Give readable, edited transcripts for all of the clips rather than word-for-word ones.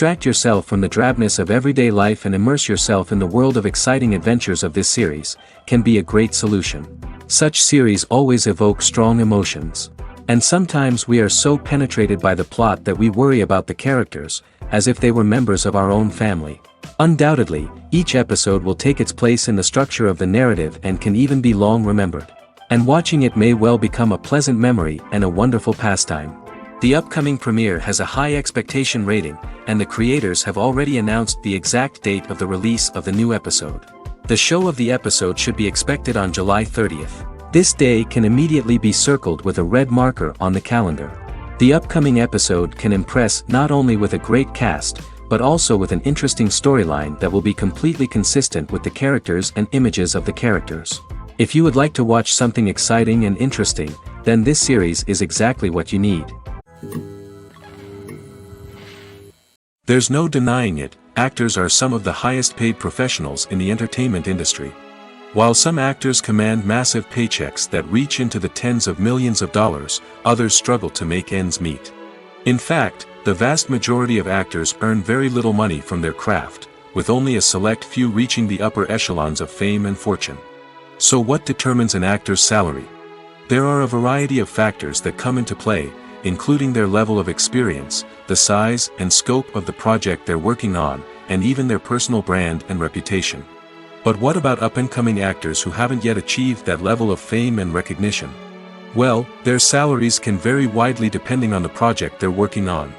Distract yourself from the drabness of everyday life and immerse yourself in the world of exciting adventures of this series, can be a great solution. Such series always evoke strong emotions. And sometimes we are so penetrated by the plot that we worry about the characters, as if they were members of our own family. Undoubtedly, each episode will take its place in the structure of the narrative and can even be long remembered. And watching it may well become a pleasant memory and a wonderful pastime. The upcoming premiere has a high expectation rating, and the creators have already announced the exact date of the release of the new episode. The show of the episode should be expected on July 30th. This day can immediately be circled with a red marker on the calendar. The upcoming episode can impress not only with a great cast, but also with an interesting storyline that will be completely consistent with the characters and images of the characters. If you would like to watch something exciting and interesting, then this series is exactly what you need. There's no denying it, actors are some of the highest paid professionals in the entertainment industry. While some actors command massive paychecks that reach into the tens of millions of dollars, others struggle to make ends meet. In fact, the vast majority of actors earn very little money from their craft, with only a select few reaching the upper echelons of fame and fortune. So what determines an actor's salary? There are a variety of factors that come into play, including their level of experience, the size and scope of the project they're working on, and even their personal brand and reputation. But what about up-and-coming actors who haven't yet achieved that level of fame and recognition? Well, their salaries can vary widely depending on the project they're working on.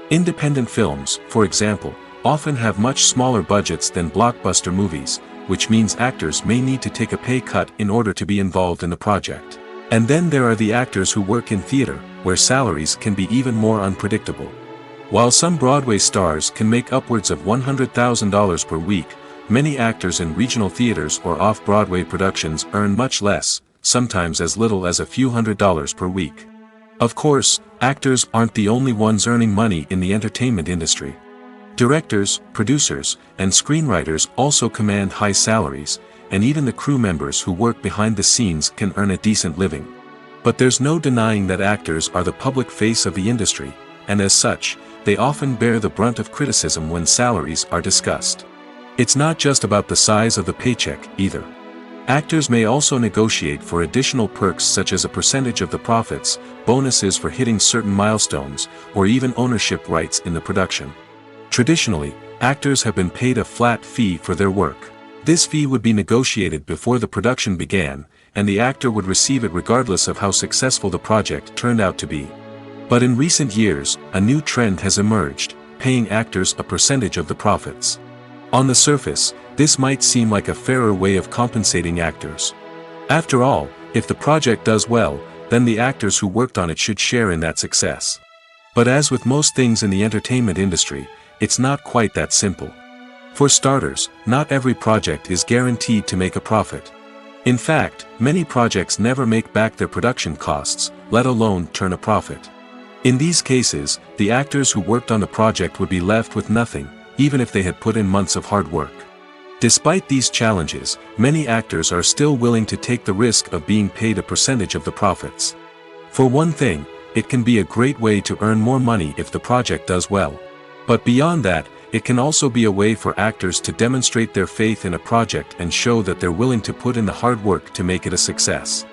Independent films, for example, often have much smaller budgets than blockbuster movies, which means actors may need to take a pay cut in order to be involved in the project. And then there are the actors who work in theater, where salaries can be even more unpredictable. While some Broadway stars can make upwards of $100,000 per week, many actors in regional theaters or off-Broadway productions earn much less, sometimes as little as a few $100s per week. Of course, actors aren't the only ones earning money in the entertainment industry. Directors, producers, and screenwriters also command high salaries, and even the crew members who work behind the scenes can earn a decent living. But there's no denying that actors are the public face of the industry, and as such, they often bear the brunt of criticism when salaries are discussed. It's not just about the size of the paycheck, either. Actors may also negotiate for additional perks such as a percentage of the profits, bonuses for hitting certain milestones, or even ownership rights in the production. Traditionally, actors have been paid a flat fee for their work. This fee would be negotiated before the production began, and the actor would receive it regardless of how successful the project turned out to be. But in recent years, a new trend has emerged, paying actors a percentage of the profits. On the surface, this might seem like a fairer way of compensating actors. After all, if the project does well, then the actors who worked on it should share in that success. But as with most things in the entertainment industry, it's not quite that simple. For starters, not every project is guaranteed to make a profit. In fact, many projects never make back their production costs, let alone turn a profit. In these cases, the actors who worked on the project would be left with nothing, even if they had put in months of hard work. Despite these challenges, many actors are still willing to take the risk of being paid a percentage of the profits. For one thing, it can be a great way to earn more money if the project does well. But beyond that, it can also be a way for actors to demonstrate their faith in a project and show that they're willing to put in the hard work to make it a success.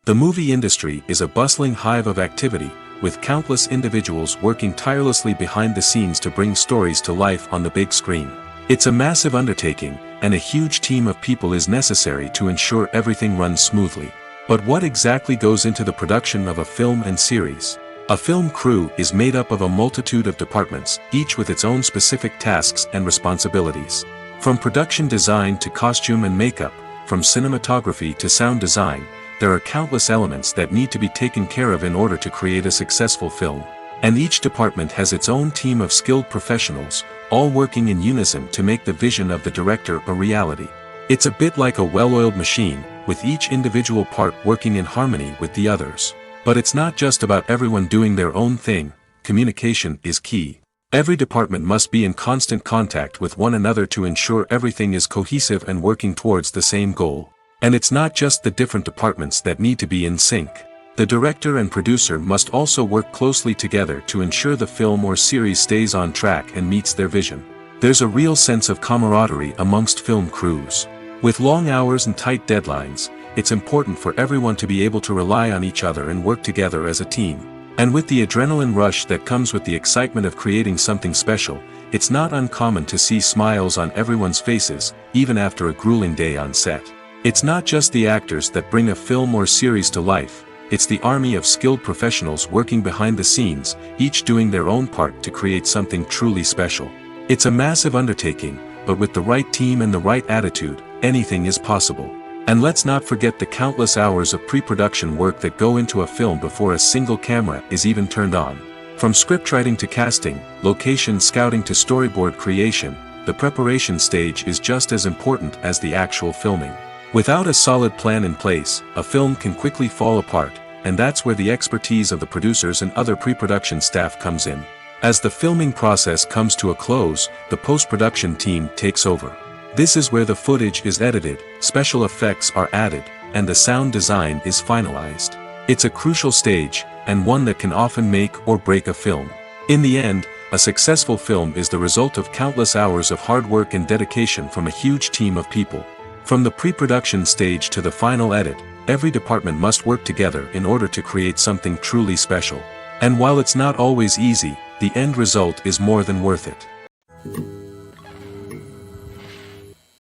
The movie industry is a bustling hive of activity, with countless individuals working tirelessly behind the scenes to bring stories to life on the big screen. It's a massive undertaking, and a huge team of people is necessary to ensure everything runs smoothly. But what exactly goes into the production of a film and series? A film crew is made up of a multitude of departments, each with its own specific tasks and responsibilities. From production design to costume and makeup, from cinematography to sound design, there are countless elements that need to be taken care of in order to create a successful film. And each department has its own team of skilled professionals, all working in unison to make the vision of the director a reality. It's a bit like a well-oiled machine, with each individual part working in harmony with the others. But it's not just about everyone doing their own thing. Communication is key. Every department must be in constant contact with one another to ensure everything is cohesive and working towards the same goal. And it's not just the different departments that need to be in sync. The director and producer must also work closely together to ensure the film or series stays on track and meets their vision. There's a real sense of camaraderie amongst film crews. With long hours and tight deadlines, it's important for everyone to be able to rely on each other and work together as a team. And with the adrenaline rush that comes with the excitement of creating something special, it's not uncommon to see smiles on everyone's faces, even after a grueling day on set. It's not just the actors that bring a film or series to life, it's the army of skilled professionals working behind the scenes, each doing their own part to create something truly special. It's a massive undertaking, but with the right team and the right attitude, anything is possible. And let's not forget the countless hours of pre-production work that go into a film before a single camera is even turned on. From scriptwriting to casting, location scouting to storyboard creation, the preparation stage is just as important as the actual filming. Without a solid plan in place, a film can quickly fall apart, and that's where the expertise of the producers and other pre-production staff comes in. As the filming process comes to a close, the post-production team takes over. This is where the footage is edited, special effects are added, and the sound design is finalized. It's a crucial stage, and one that can often make or break a film. In the end, a successful film is the result of countless hours of hard work and dedication from a huge team of people. From the pre-production stage to the final edit, every department must work together in order to create something truly special. And while it's not always easy, the end result is more than worth it.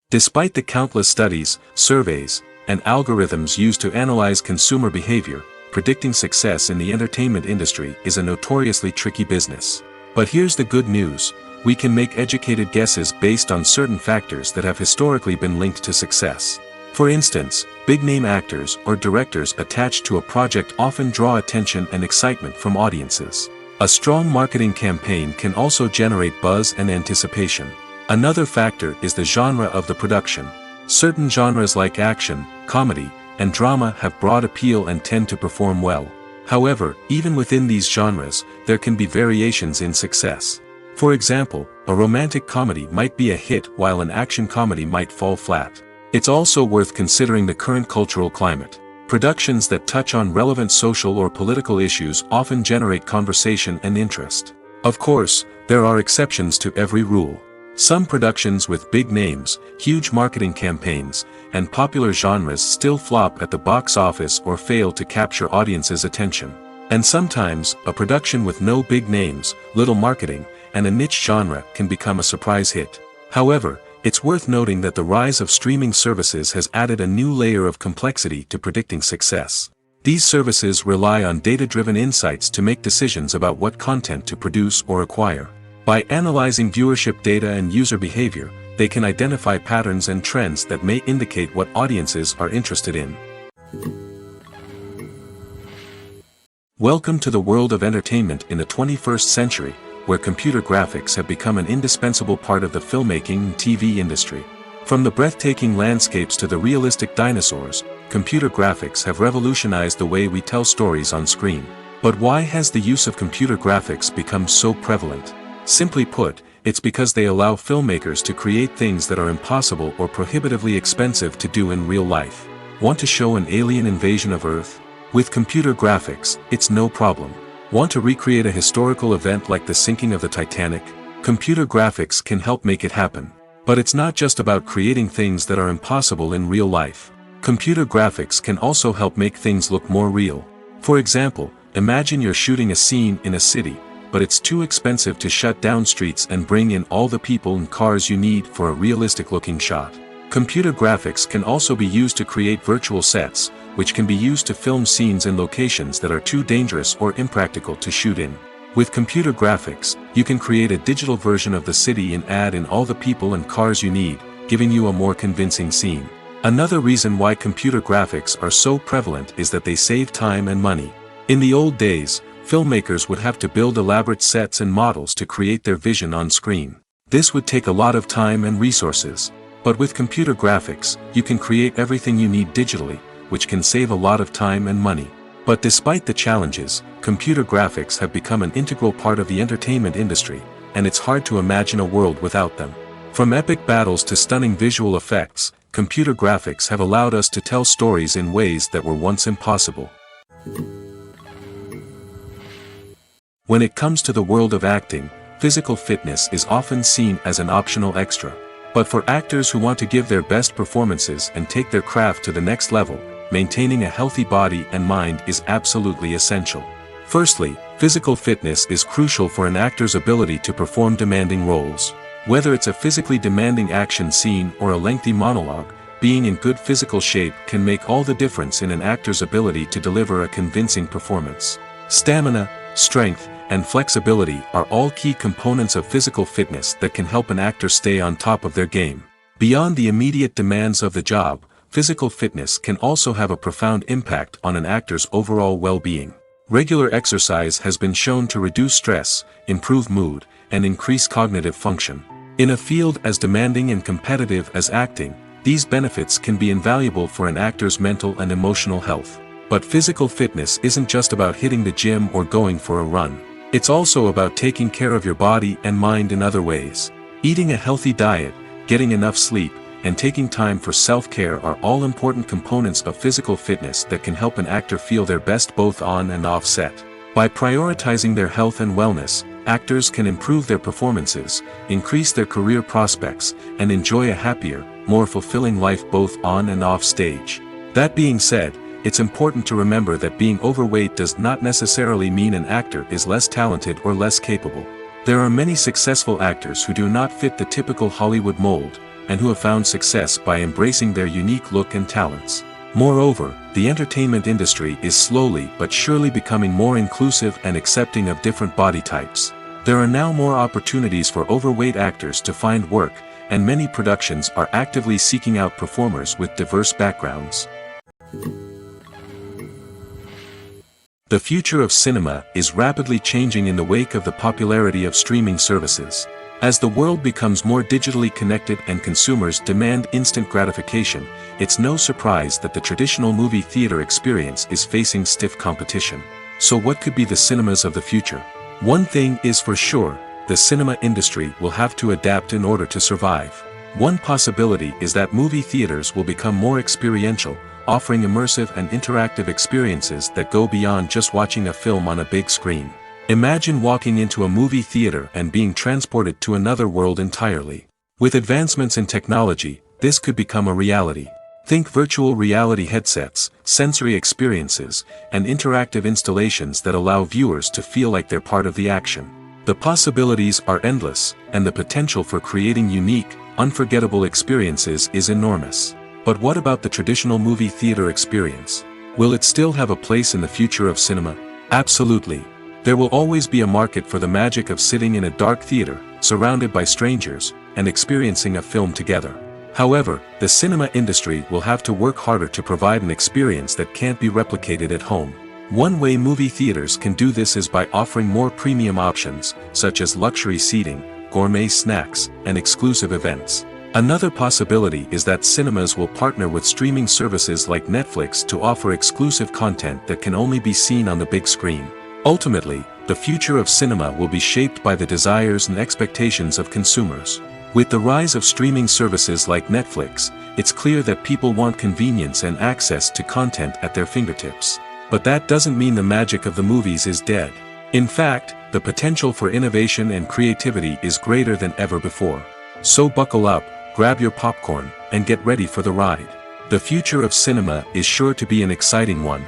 Despite the countless studies, surveys, and algorithms used to analyze consumer behavior, predicting success in the entertainment industry is a notoriously tricky business. But here's the good news. We can make educated guesses based on certain factors that have historically been linked to success. For instance, big-name actors or directors attached to a project often draw attention and excitement from audiences. A strong marketing campaign can also generate buzz and anticipation. Another factor is the genre of the production. Certain genres like action, comedy, and drama have broad appeal and tend to perform well. However, even within these genres, there can be variations in success. For example, a romantic comedy might be a hit while an action comedy might fall flat. It's also worth considering the current cultural climate. Productions that touch on relevant social or political issues often generate conversation and interest. Of course, there are exceptions to every rule. Some productions with big names, huge marketing campaigns, and popular genres still flop at the box office or fail to capture audiences' attention. And sometimes, a production with no big names, little marketing, and a niche genre can become a surprise hit. However, it's worth noting that the rise of streaming services has added a new layer of complexity to predicting success. These services rely on data-driven insights to make decisions about what content to produce or acquire. By analyzing viewership data and user behavior, they can identify patterns and trends that may indicate what audiences are interested in. Welcome to the world of entertainment in the 21st century, where computer graphics have become an indispensable part of the filmmaking and TV industry. From the breathtaking landscapes to the realistic dinosaurs, computer graphics have revolutionized the way we tell stories on screen. But why has the use of computer graphics become so prevalent? Simply put, it's because they allow filmmakers to create things that are impossible or prohibitively expensive to do in real life. Want to show an alien invasion of Earth? With computer graphics, it's no problem. Want to recreate a historical event like the sinking of the Titanic? Computer graphics can help make it happen. But it's not just about creating things that are impossible in real life. Computer graphics can also help make things look more real. For example, Imagine you're shooting a scene in a city, but it's too expensive to shut down streets and bring in all the people and cars you need for a realistic-looking shot. Computer graphics can also be used to create virtual sets, which can be used to film scenes in locations that are too dangerous or impractical to shoot in. With computer graphics, you can create a digital version of the city and add in all the people and cars you need, giving you a more convincing scene. Another reason why computer graphics are so prevalent is that they save time and money. In the old days, filmmakers would have to build elaborate sets and models to create their vision on screen. This would take a lot of time and resources. But with computer graphics, you can create everything you need digitally, which can save a lot of time and money. But despite the challenges, computer graphics have become an integral part of the entertainment industry, and it's hard to imagine a world without them. From epic battles to stunning visual effects, computer graphics have allowed us to tell stories in ways that were once impossible. When it comes to the world of acting, physical fitness is often seen as an optional extra. But for actors who want to give their best performances and take their craft to the next level, maintaining a healthy body and mind is absolutely essential. Firstly, physical fitness is crucial for an actor's ability to perform demanding roles. Whether it's a physically demanding action scene or a lengthy monologue, being in good physical shape can make all the difference in an actor's ability to deliver a convincing performance. Stamina, strength, and flexibility are all key components of physical fitness that can help an actor stay on top of their game. Beyond the immediate demands of the job, physical fitness can also have a profound impact on an actor's overall well-being. Regular exercise has been shown to reduce stress, improve mood, and increase cognitive function. In a field as demanding and competitive as acting, these benefits can be invaluable for an actor's mental and emotional health. But physical fitness isn't just about hitting the gym or going for a run. It's also about taking care of your body and mind in other ways. Eating a healthy diet, getting enough sleep, and taking time for self-care are all important components of physical fitness that can help an actor feel their best both on and off set. By prioritizing their health and wellness, actors can improve their performances, increase their career prospects, and enjoy a happier, more fulfilling life both on and off stage. That being said, it's important to remember that being overweight does not necessarily mean an actor is less talented or less capable. There are many successful actors who do not fit the typical Hollywood mold, and who have found success by embracing their unique look and talents. Moreover, the entertainment industry is slowly but surely becoming more inclusive and accepting of different body types. There are now more opportunities for overweight actors to find work, and many productions are actively seeking out performers with diverse backgrounds. The future of cinema is rapidly changing in the wake of the popularity of streaming services. As the world becomes more digitally connected and consumers demand instant gratification, it's no surprise that the traditional movie theater experience is facing stiff competition. So what could be the cinemas of the future? One thing is for sure, the cinema industry will have to adapt in order to survive. One possibility is that movie theaters will become more experiential, offering immersive and interactive experiences that go beyond just watching a film on a big screen. Imagine walking into a movie theater and being transported to another world entirely. With advancements in technology, this could become a reality. Think virtual reality headsets, sensory experiences, and interactive installations that allow viewers to feel like they're part of the action. The possibilities are endless, and the potential for creating unique, unforgettable experiences is enormous. But what about the traditional movie theater experience? Will it still have a place in the future of cinema? Absolutely. There will always be a market for the magic of sitting in a dark theater, surrounded by strangers, and experiencing a film together. However, the cinema industry will have to work harder to provide an experience that can't be replicated at home. One way movie theaters can do this is by offering more premium options, such as luxury seating, gourmet snacks, and exclusive events. Another possibility is that cinemas will partner with streaming services like Netflix to offer exclusive content that can only be seen on the big screen. Ultimately, the future of cinema will be shaped by the desires and expectations of consumers. With the rise of streaming services like Netflix, it's clear that people want convenience and access to content at their fingertips. But that doesn't mean the magic of the movies is dead. In fact, the potential for innovation and creativity is greater than ever before. So buckle up, grab your popcorn, and get ready for the ride. The future of cinema is sure to be an exciting one.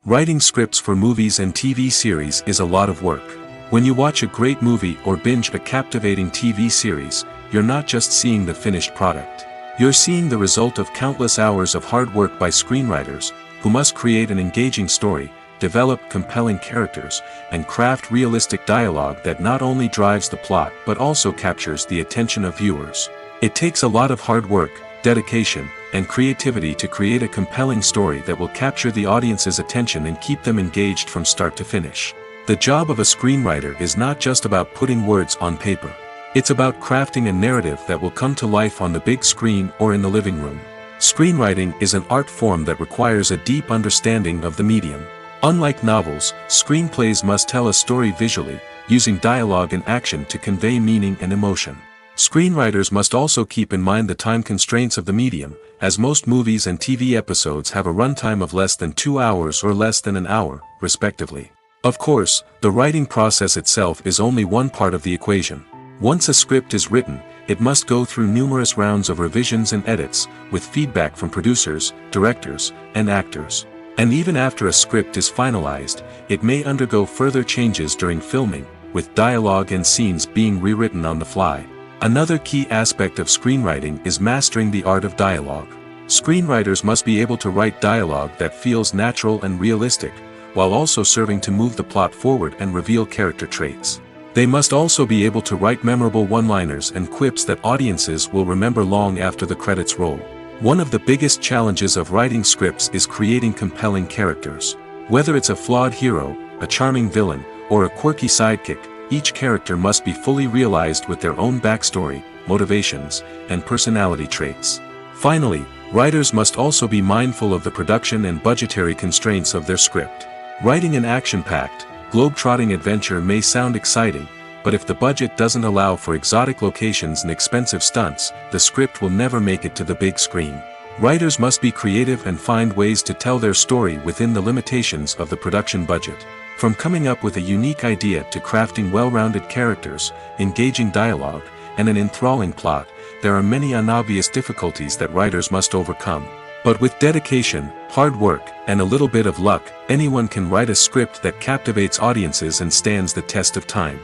Writing scripts for movies and TV series is a lot of work. When you watch a great movie or binge a captivating TV series, you're not just seeing the finished product. You're seeing the result of countless hours of hard work by screenwriters, who must create an engaging story, develop compelling characters, and craft realistic dialogue that not only drives the plot but also captures the attention of viewers. It takes a lot of hard work, dedication, and creativity to create a compelling story that will capture the audience's attention and keep them engaged from start to finish. The job of a screenwriter is not just about putting words on paper. It's about crafting a narrative that will come to life on the big screen or in the living room. Screenwriting is an art form that requires a deep understanding of the medium. Unlike novels, screenplays must tell a story visually, using dialogue and action to convey meaning and emotion. Screenwriters must also keep in mind the time constraints of the medium, as most movies and TV episodes have a runtime of less than 2 hours or less than an hour, respectively. Of course, the writing process itself is only one part of the equation. Once a script is written, it must go through numerous rounds of revisions and edits, with feedback from producers, directors, and actors. And even after a script is finalized, it may undergo further changes during filming, with dialogue and scenes being rewritten on the fly. Another key aspect of screenwriting is mastering the art of dialogue. Screenwriters must be able to write dialogue that feels natural and realistic, while also serving to move the plot forward and reveal character traits. They must also be able to write memorable one-liners and quips that audiences will remember long after the credits roll. One of the biggest challenges of writing scripts is creating compelling characters. Whether it's a flawed hero, a charming villain, or a quirky sidekick, each character must be fully realized with their own backstory, motivations, and personality traits. Finally, writers must also be mindful of the production and budgetary constraints of their script. Writing an action-packed, globe-trotting adventure may sound exciting, but if the budget doesn't allow for exotic locations and expensive stunts, the script will never make it to the big screen. Writers must be creative and find ways to tell their story within the limitations of the production budget. From coming up with a unique idea to crafting well-rounded characters, engaging dialogue, and an enthralling plot, there are many unobvious difficulties that writers must overcome. But with dedication, hard work, and a little bit of luck, anyone can write a script that captivates audiences and stands the test of time.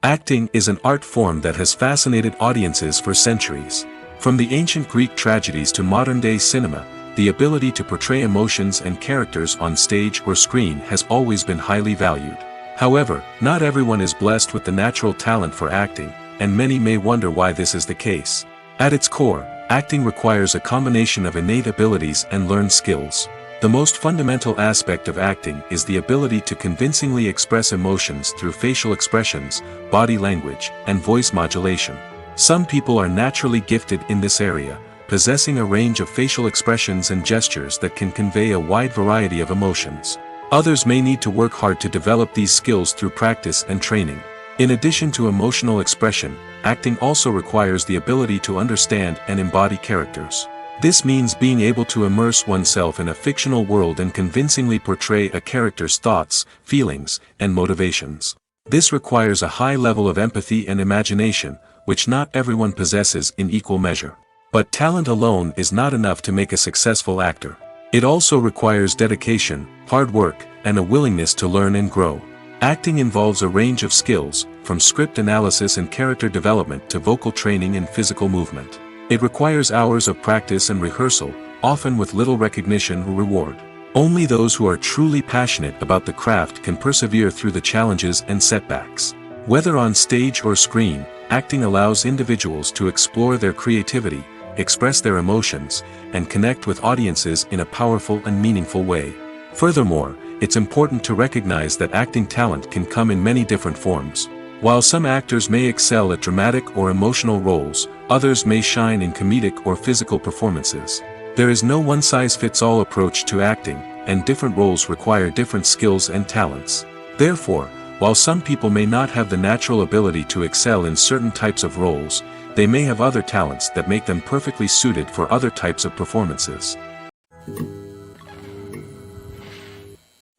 Acting is an art form that has fascinated audiences for centuries. From the ancient Greek tragedies to modern-day cinema, the ability to portray emotions and characters on stage or screen has always been highly valued. However, not everyone is blessed with the natural talent for acting, and many may wonder why this is the case. At its core, acting requires a combination of innate abilities and learned skills. The most fundamental aspect of acting is the ability to convincingly express emotions through facial expressions, body language, and voice modulation. Some people are naturally gifted in this area, possessing a range of facial expressions and gestures that can convey a wide variety of emotions. Others may need to work hard to develop these skills through practice and training. In addition to emotional expression, acting also requires the ability to understand and embody characters. This means being able to immerse oneself in a fictional world and convincingly portray a character's thoughts, feelings, and motivations. This requires a high level of empathy and imagination, which not everyone possesses in equal measure. But talent alone is not enough to make a successful actor. It also requires dedication, hard work, and a willingness to learn and grow. Acting involves a range of skills, from script analysis and character development to vocal training and physical movement. It requires hours of practice and rehearsal, often with little recognition or reward. Only those who are truly passionate about the craft can persevere through the challenges and setbacks. Whether on stage or screen, acting allows individuals to explore their creativity, express their emotions, and connect with audiences in a powerful and meaningful way. Furthermore, it's important to recognize that acting talent can come in many different forms. While some actors may excel at dramatic or emotional roles, others may shine in comedic or physical performances. There is no one-size-fits-all approach to acting, and different roles require different skills and talents. Therefore, while some people may not have the natural ability to excel in certain types of roles, they may have other talents that make them perfectly suited for other types of performances.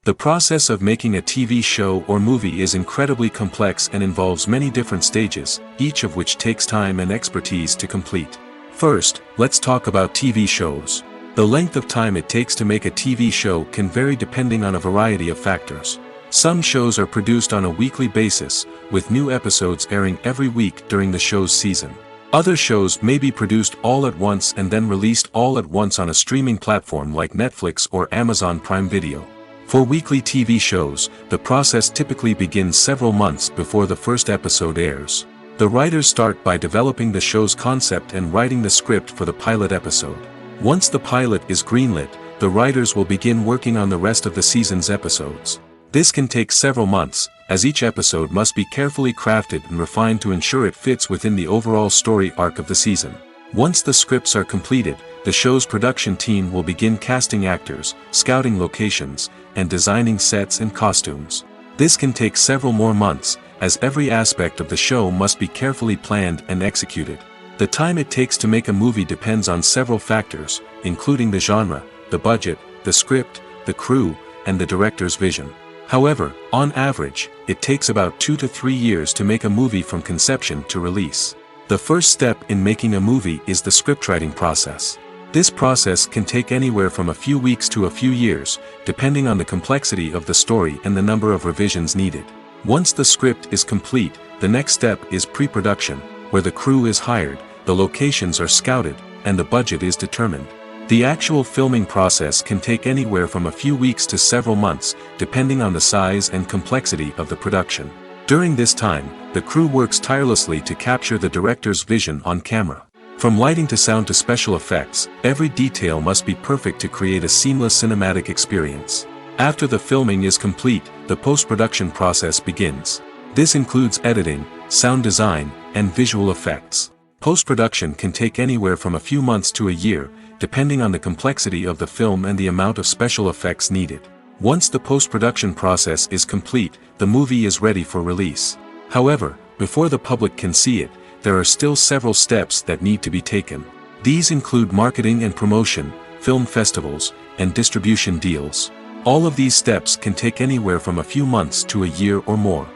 The process of making a TV show or movie is incredibly complex and involves many different stages, each of which takes time and expertise to complete. First, let's talk about TV shows. The length of time it takes to make a TV show can vary depending on a variety of factors. Some shows are produced on a weekly basis, with new episodes airing every week during the show's season. Other shows may be produced all at once and then released all at once on a streaming platform like Netflix or Amazon Prime Video. For weekly TV shows, the process typically begins several months before the first episode airs. The writers start by developing the show's concept and writing the script for the pilot episode. Once the pilot is greenlit, the writers will begin working on the rest of the season's episodes. This can take several months, as each episode must be carefully crafted and refined to ensure it fits within the overall story arc of the season. Once the scripts are completed, the show's production team will begin casting actors, scouting locations, and designing sets and costumes. This can take several more months, as every aspect of the show must be carefully planned and executed. The time it takes to make a movie depends on several factors, including the genre, the budget, the script, the crew, and the director's vision. However, on average, it takes about 2 to 3 years to make a movie from conception to release. The first step in making a movie is the scriptwriting process. This process can take anywhere from a few weeks to a few years, depending on the complexity of the story and the number of revisions needed. Once the script is complete, the next step is pre-production, where the crew is hired, the locations are scouted, and the budget is determined. The actual filming process can take anywhere from a few weeks to several months, depending on the size and complexity of the production. During this time, the crew works tirelessly to capture the director's vision on camera. From lighting to sound to special effects, every detail must be perfect to create a seamless cinematic experience. After the filming is complete, the post-production process begins. This includes editing, sound design, and visual effects. Post-production can take anywhere from a few months to a year, depending on the complexity of the film and the amount of special effects needed. Once the post-production process is complete, the movie is ready for release. However, before the public can see it, there are still several steps that need to be taken. These include marketing and promotion, film festivals, and distribution deals. All of these steps can take anywhere from a few months to a year or more.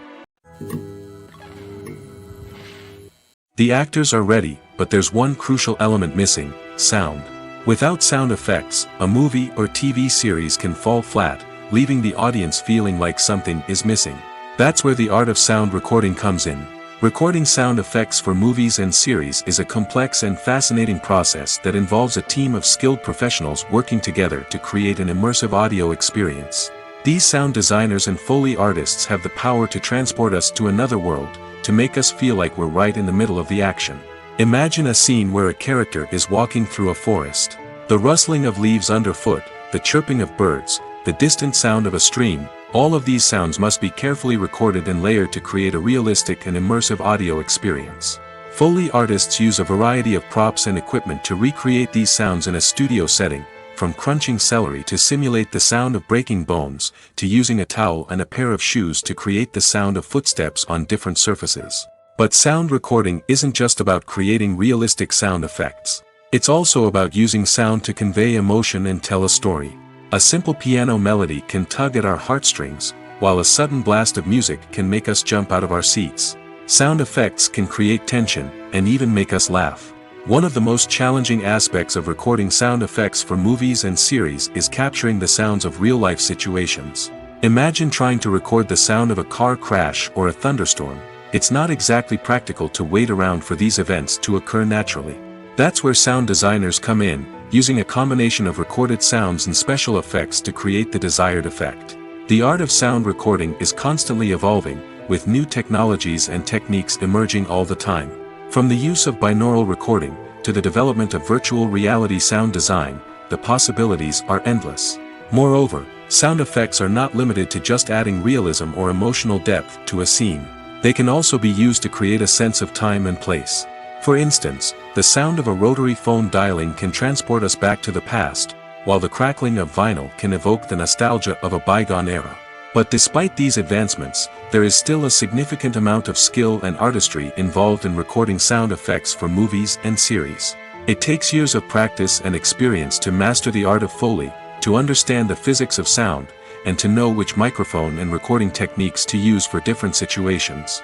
The actors are ready, but there's one crucial element missing: sound. Without sound effects, a movie or TV series can fall flat, leaving the audience feeling like something is missing. That's where the art of sound recording comes in. Recording sound effects for movies and series is a complex and fascinating process that involves a team of skilled professionals working together to create an immersive audio experience. These sound designers and Foley artists have the power to transport us to another world, to make us feel like we're right in the middle of the action. Imagine a scene where a character is walking through a forest. The rustling of leaves underfoot, the chirping of birds, the distant sound of a stream, all of these sounds must be carefully recorded and layered to create a realistic and immersive audio experience. Foley artists use a variety of props and equipment to recreate these sounds in a studio setting, from crunching celery to simulate the sound of breaking bones, to using a towel and a pair of shoes to create the sound of footsteps on different surfaces. But sound recording isn't just about creating realistic sound effects. It's also about using sound to convey emotion and tell a story. A simple piano melody can tug at our heartstrings, while a sudden blast of music can make us jump out of our seats. Sound effects can create tension, and even make us laugh. One of the most challenging aspects of recording sound effects for movies and series is capturing the sounds of real-life situations. Imagine trying to record the sound of a car crash or a thunderstorm. It's not exactly practical to wait around for these events to occur naturally. That's where sound designers come in, using a combination of recorded sounds and special effects to create the desired effect. The art of sound recording is constantly evolving, with new technologies and techniques emerging all the time. From the use of binaural recording, to the development of virtual reality sound design, the possibilities are endless. Moreover, sound effects are not limited to just adding realism or emotional depth to a scene. They can also be used to create a sense of time and place. For instance, the sound of a rotary phone dialing can transport us back to the past, while the crackling of vinyl can evoke the nostalgia of a bygone era. But despite these advancements, there is still a significant amount of skill and artistry involved in recording sound effects for movies and series. It takes years of practice and experience to master the art of Foley, to understand the physics of sound, and to know which microphone and recording techniques to use for different situations.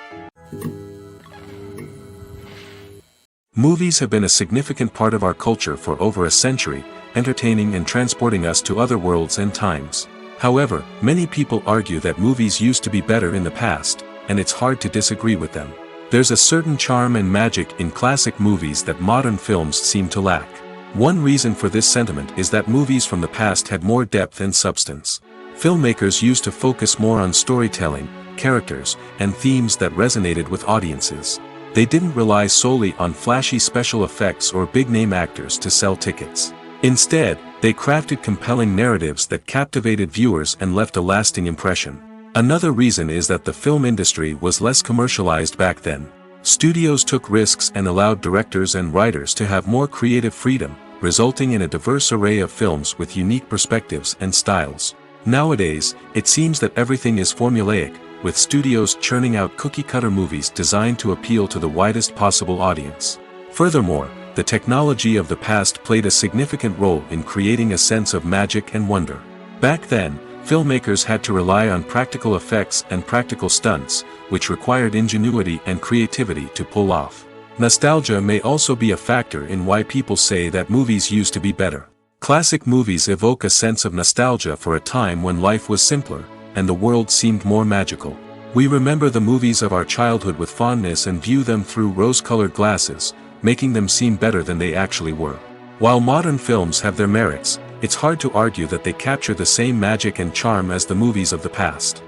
Movies have been a significant part of our culture for over a century, entertaining and transporting us to other worlds and times. However, many people argue that movies used to be better in the past, and it's hard to disagree with them. There's a certain charm and magic in classic movies that modern films seem to lack. One reason for this sentiment is that movies from the past had more depth and substance. Filmmakers used to focus more on storytelling, characters, and themes that resonated with audiences. They didn't rely solely on flashy special effects or big-name actors to sell tickets. Instead, they crafted compelling narratives that captivated viewers and left a lasting impression. Another reason is that the film industry was less commercialized back then. Studios took risks and allowed directors and writers to have more creative freedom, resulting in a diverse array of films with unique perspectives and styles. Nowadays, it seems that everything is formulaic, with studios churning out cookie-cutter movies designed to appeal to the widest possible audience. Furthermore, the technology of the past played a significant role in creating a sense of magic and wonder. Back then, filmmakers had to rely on practical effects and practical stunts, which required ingenuity and creativity to pull off. Nostalgia may also be a factor in why people say that movies used to be better. Classic movies evoke a sense of nostalgia for a time when life was simpler, and the world seemed more magical. We remember the movies of our childhood with fondness and view them through rose-colored glasses, making them seem better than they actually were. While modern films have their merits, it's hard to argue that they capture the same magic and charm as the movies of the past.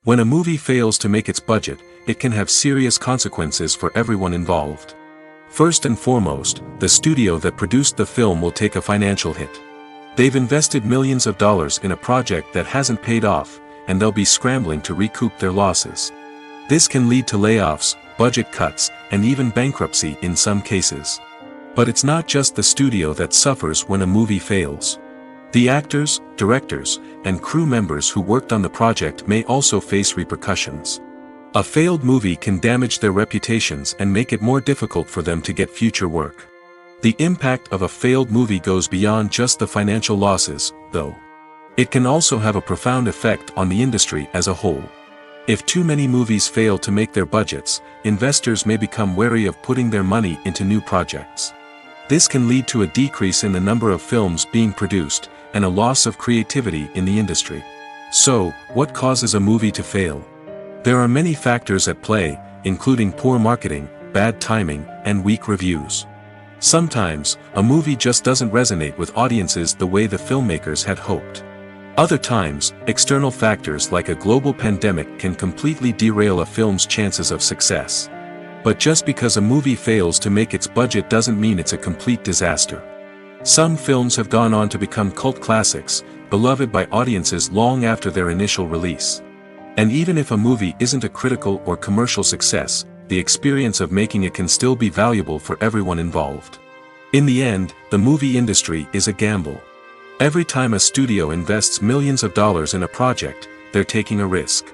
When a movie fails to make its budget, it can have serious consequences for everyone involved. First and foremost, the studio that produced the film will take a financial hit. They've invested millions of dollars in a project that hasn't paid off, and they'll be scrambling to recoup their losses. This can lead to layoffs, budget cuts, and even bankruptcy in some cases. But it's not just the studio that suffers when a movie fails. The actors, directors, and crew members who worked on the project may also face repercussions. A failed movie can damage their reputations and make it more difficult for them to get future work. The impact of a failed movie goes beyond just the financial losses, though. It can also have a profound effect on the industry as a whole. If too many movies fail to make their budgets, investors may become wary of putting their money into new projects. This can lead to a decrease in the number of films being produced, and a loss of creativity in the industry. So, what causes a movie to fail? There are many factors at play, including poor marketing, bad timing, and weak reviews. Sometimes, a movie just doesn't resonate with audiences the way the filmmakers had hoped. Other times, external factors like a global pandemic can completely derail a film's chances of success. But just because a movie fails to make its budget doesn't mean it's a complete disaster. Some films have gone on to become cult classics, beloved by audiences long after their initial release. And even if a movie isn't a critical or commercial success, the experience of making it can still be valuable for everyone involved. In the end, the movie industry is a gamble. Every time a studio invests millions of dollars in a project, they're taking a risk.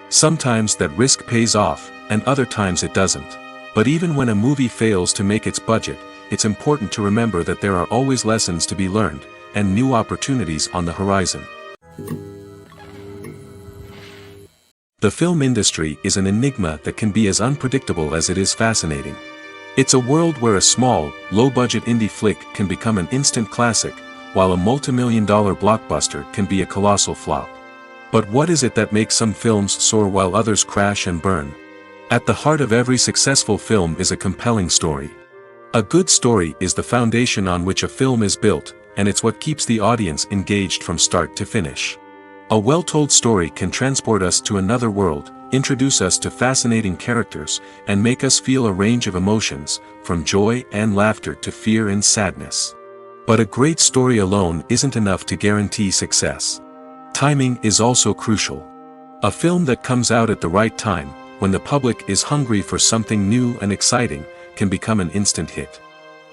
Sometimes that risk pays off, and other times it doesn't. But even when a movie fails to make its budget, it's important to remember that there are always lessons to be learned, and new opportunities on the horizon. The film industry is an enigma that can be as unpredictable as it is fascinating. It's a world where a small, low-budget indie flick can become an instant classic, while a multi-million-dollar blockbuster can be a colossal flop. But what is it that makes some films soar while others crash and burn? At the heart of every successful film is a compelling story. A good story is the foundation on which a film is built, and it's what keeps the audience engaged from start to finish. A well-told story can transport us to another world, introduce us to fascinating characters, and make us feel a range of emotions, from joy and laughter to fear and sadness. But a great story alone isn't enough to guarantee success. Timing is also crucial. A film that comes out at the right time, when the public is hungry for something new and exciting, can become an instant hit.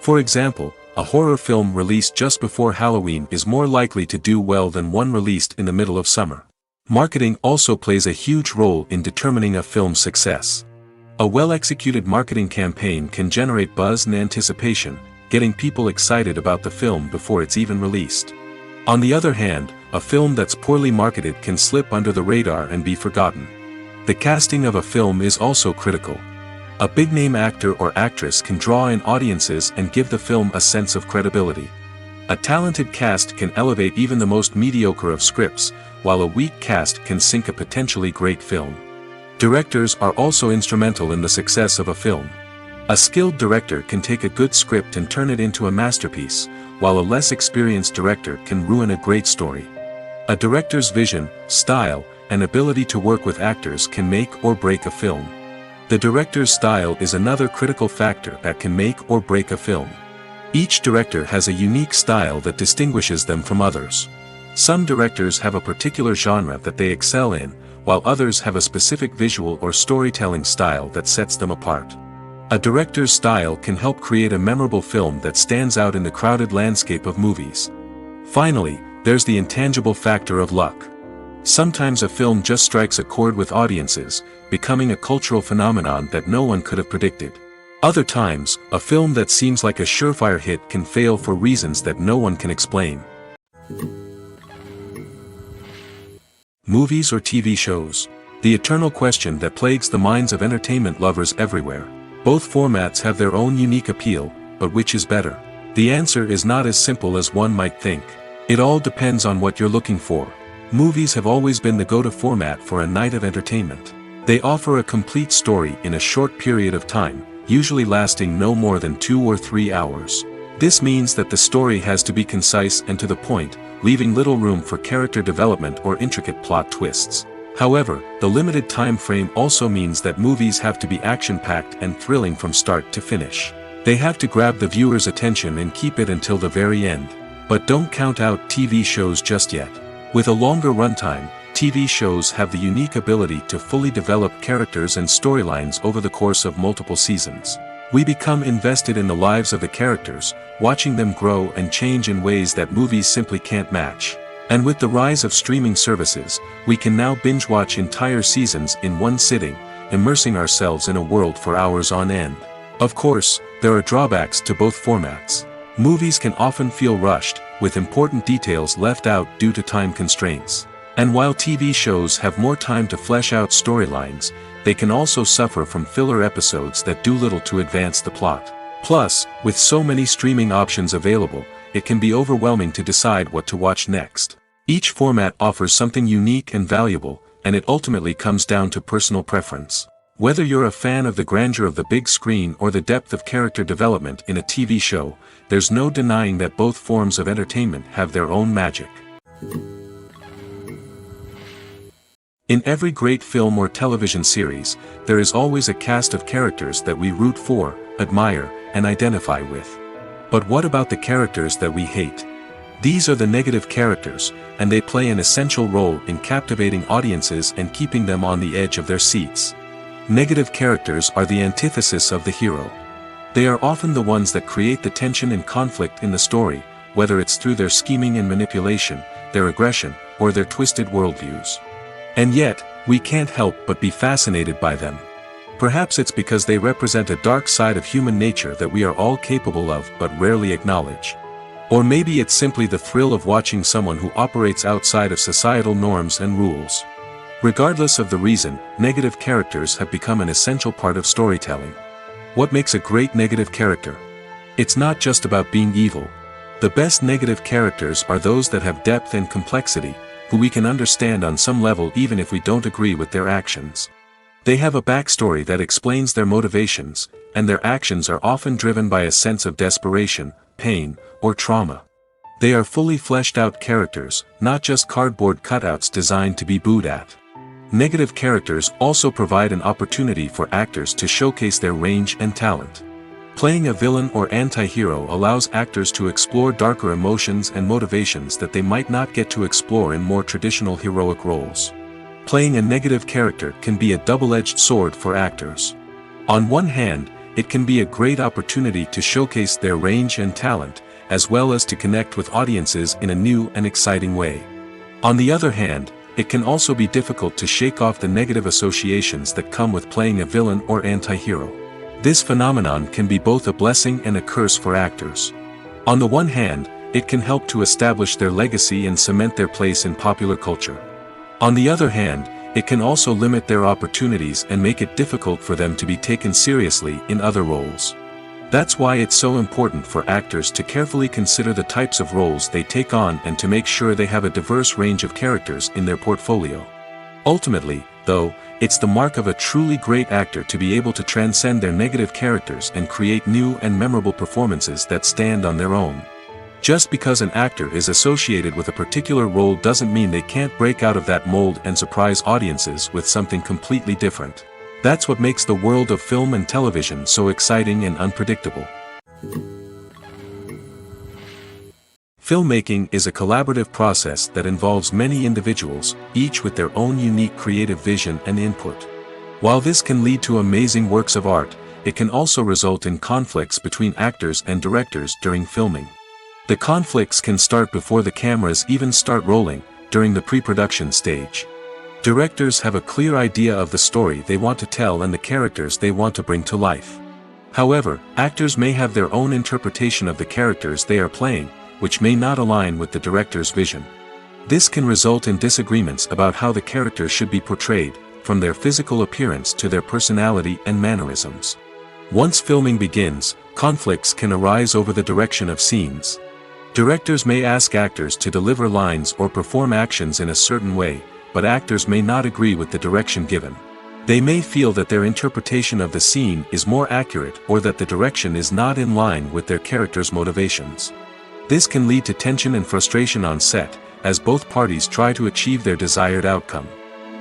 For example, a horror film released just before Halloween is more likely to do well than one released in the middle of summer. Marketing also plays a huge role in determining a film's success. A well-executed marketing campaign can generate buzz and anticipation, getting people excited about the film before it's even released. On the other hand, a film that's poorly marketed can slip under the radar and be forgotten. The casting of a film is also critical. A big-name actor or actress can draw in audiences and give the film a sense of credibility. A talented cast can elevate even the most mediocre of scripts, while a weak cast can sink a potentially great film. Directors are also instrumental in the success of a film. A skilled director can take a good script and turn it into a masterpiece, while a less experienced director can ruin a great story. A director's vision, style, and ability to work with actors can make or break a film. The director's style is another critical factor that can make or break a film. Each director has a unique style that distinguishes them from others. Some directors have a particular genre that they excel in, while others have a specific visual or storytelling style that sets them apart. A director's style can help create a memorable film that stands out in the crowded landscape of movies. Finally, there's the intangible factor of luck. Sometimes a film just strikes a chord with audiences, becoming a cultural phenomenon that no one could have predicted. Other times, a film that seems like a surefire hit can fail for reasons that no one can explain. Movies or TV shows? The eternal question that plagues the minds of entertainment lovers everywhere. Both formats have their own unique appeal, but which is better? The answer is not as simple as one might think. It all depends on what you're looking for. Movies have always been the go-to format for a night of entertainment. They offer a complete story in a short period of time, usually lasting no more than 2 or 3 hours. This means that the story has to be concise and to the point, leaving little room for character development or intricate plot twists. However, the limited time frame also means that movies have to be action-packed and thrilling from start to finish. They have to grab the viewer's attention and keep it until the very end. But don't count out TV shows just yet. With a longer runtime, TV shows have the unique ability to fully develop characters and storylines over the course of multiple seasons. We become invested in the lives of the characters, watching them grow and change in ways that movies simply can't match. And with the rise of streaming services, we can now binge-watch entire seasons in one sitting, immersing ourselves in a world for hours on end. Of course, there are drawbacks to both formats. Movies can often feel rushed, with important details left out due to time constraints. And while TV shows have more time to flesh out storylines, they can also suffer from filler episodes that do little to advance the plot. Plus, with so many streaming options available, it can be overwhelming to decide what to watch next. Each format offers something unique and valuable, and it ultimately comes down to personal preference. Whether you're a fan of the grandeur of the big screen or the depth of character development in a TV show, there's no denying that both forms of entertainment have their own magic. In every great film or television series, there is always a cast of characters that we root for, admire, and identify with. But what about the characters that we hate? These are the negative characters, and they play an essential role in captivating audiences and keeping them on the edge of their seats. Negative characters are the antithesis of the hero. They are often the ones that create the tension and conflict in the story, whether it's through their scheming and manipulation, their aggression, or their twisted worldviews. And yet, we can't help but be fascinated by them. Perhaps it's because they represent a dark side of human nature that we are all capable of but rarely acknowledge. Or maybe it's simply the thrill of watching someone who operates outside of societal norms and rules. Regardless of the reason, negative characters have become an essential part of storytelling. What makes a great negative character? It's not just about being evil. The best negative characters are those that have depth and complexity, who we can understand on some level even if we don't agree with their actions. They have a backstory that explains their motivations, and their actions are often driven by a sense of desperation, pain, or trauma. They are fully fleshed out characters, not just cardboard cutouts designed to be booed at. Negative characters also provide an opportunity for actors to showcase their range and talent. Playing a villain or anti-hero allows actors to explore darker emotions and motivations that they might not get to explore in more traditional heroic roles. Playing a negative character can be a double-edged sword for actors. On one hand, it can be a great opportunity to showcase their range and talent, as well as to connect with audiences in a new and exciting way. On the other hand, it can also be difficult to shake off the negative associations that come with playing a villain or anti-hero. This phenomenon can be both a blessing and a curse for actors. On the one hand, it can help to establish their legacy and cement their place in popular culture. On the other hand, it can also limit their opportunities and make it difficult for them to be taken seriously in other roles. That's why it's so important for actors to carefully consider the types of roles they take on and to make sure they have a diverse range of characters in their portfolio. Ultimately, though, it's the mark of a truly great actor to be able to transcend their negative characters and create new and memorable performances that stand on their own. Just because an actor is associated with a particular role doesn't mean they can't break out of that mold and surprise audiences with something completely different. That's what makes the world of film and television so exciting and unpredictable. Filmmaking is a collaborative process that involves many individuals, each with their own unique creative vision and input. While this can lead to amazing works of art, it can also result in conflicts between actors and directors during filming. The conflicts can start before the cameras even start rolling, during the pre-production stage. Directors have a clear idea of the story they want to tell and the characters they want to bring to life. However, actors may have their own interpretation of the characters they are playing, which may not align with the director's vision. This can result in disagreements about how the characters should be portrayed, from their physical appearance to their personality and mannerisms. Once filming begins, conflicts can arise over the direction of scenes. Directors may ask actors to deliver lines or perform actions in a certain way, but actors may not agree with the direction given. They may feel that their interpretation of the scene is more accurate or that the direction is not in line with their character's motivations. This can lead to tension and frustration on set, as both parties try to achieve their desired outcome.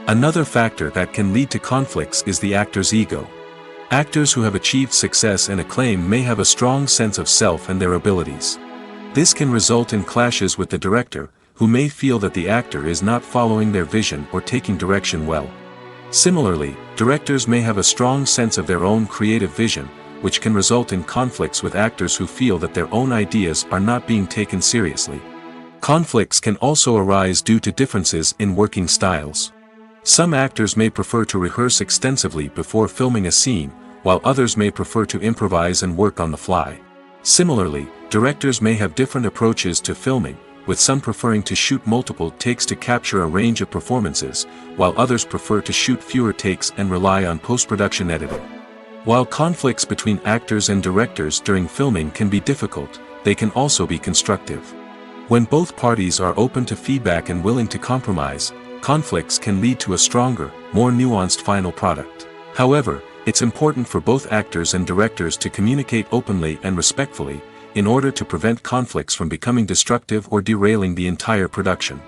Another factor that can lead to conflicts is the actor's ego. Actors who have achieved success and acclaim may have a strong sense of self and their abilities. This can result in clashes with the director, who may feel that the actor is not following their vision or taking direction well. Similarly, directors may have a strong sense of their own creative vision, which can result in conflicts with actors who feel that their own ideas are not being taken seriously. Conflicts can also arise due to differences in working styles. Some actors may prefer to rehearse extensively before filming a scene, while others may prefer to improvise and work on the fly. Similarly, directors may have different approaches to filming, with some preferring to shoot multiple takes to capture a range of performances, while others prefer to shoot fewer takes and rely on post-production editing. While conflicts between actors and directors during filming can be difficult, they can also be constructive. When both parties are open to feedback and willing to compromise, conflicts can lead to a stronger, more nuanced final product. However, it's important for both actors and directors to communicate openly and respectfully, in order to prevent conflicts from becoming destructive or derailing the entire production.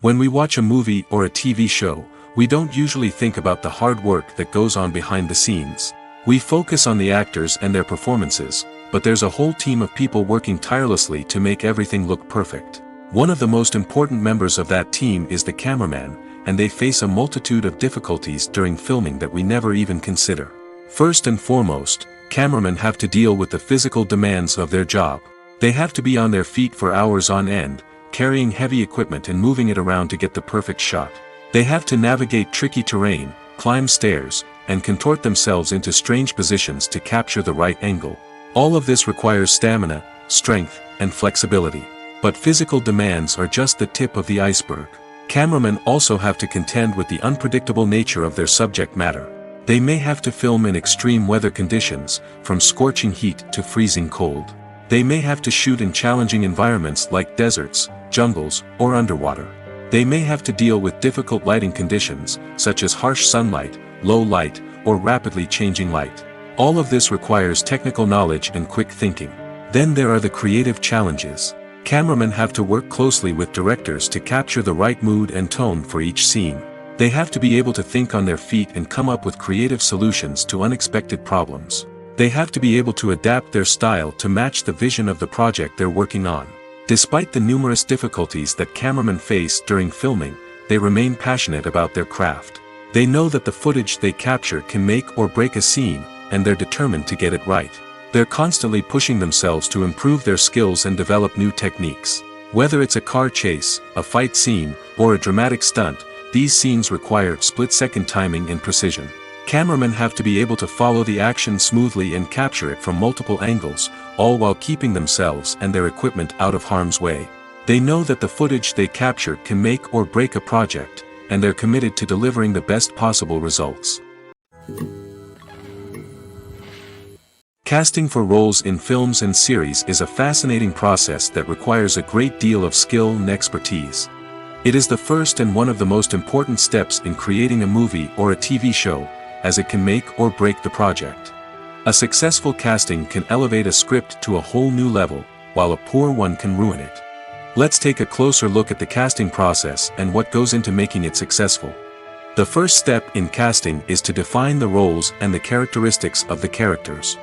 When we watch a movie or a TV show, we don't usually think about the hard work that goes on behind the scenes. We focus on the actors and their performances, but there's a whole team of people working tirelessly to make everything look perfect. One of the most important members of that team is the cameraman, and they face a multitude of difficulties during filming that we never even consider. First and foremost, cameramen have to deal with the physical demands of their job. They have to be on their feet for hours on end, carrying heavy equipment and moving it around to get the perfect shot. They have to navigate tricky terrain, climb stairs, and contort themselves into strange positions to capture the right angle. All of this requires stamina, strength, and flexibility. But physical demands are just the tip of the iceberg. Cameramen also have to contend with the unpredictable nature of their subject matter. They may have to film in extreme weather conditions, from scorching heat to freezing cold. They may have to shoot in challenging environments like deserts, jungles, or underwater. They may have to deal with difficult lighting conditions, such as harsh sunlight, low light, or rapidly changing light. All of this requires technical knowledge and quick thinking. Then there are the creative challenges. Cameramen have to work closely with directors to capture the right mood and tone for each scene. They have to be able to think on their feet and come up with creative solutions to unexpected problems. They have to be able to adapt their style to match the vision of the project they're working on. Despite the numerous difficulties that cameramen face during filming, they remain passionate about their craft. They know that the footage they capture can make or break a scene, and they're determined to get it right. They're constantly pushing themselves to improve their skills and develop new techniques. Whether it's a car chase, a fight scene, or a dramatic stunt, these scenes require split-second timing and precision. Cameramen have to be able to follow the action smoothly and capture it from multiple angles, all while keeping themselves and their equipment out of harm's way. They know that the footage they capture can make or break a project, and they're committed to delivering the best possible results. Casting for roles in films and series is a fascinating process that requires a great deal of skill and expertise. It is the first and one of the most important steps in creating a movie or a TV show, as it can make or break the project. A successful casting can elevate a script to a whole new level, while a poor one can ruin it. Let's take a closer look at the casting process and what goes into making it successful. The first step in casting is to define the roles and the characteristics of the characters.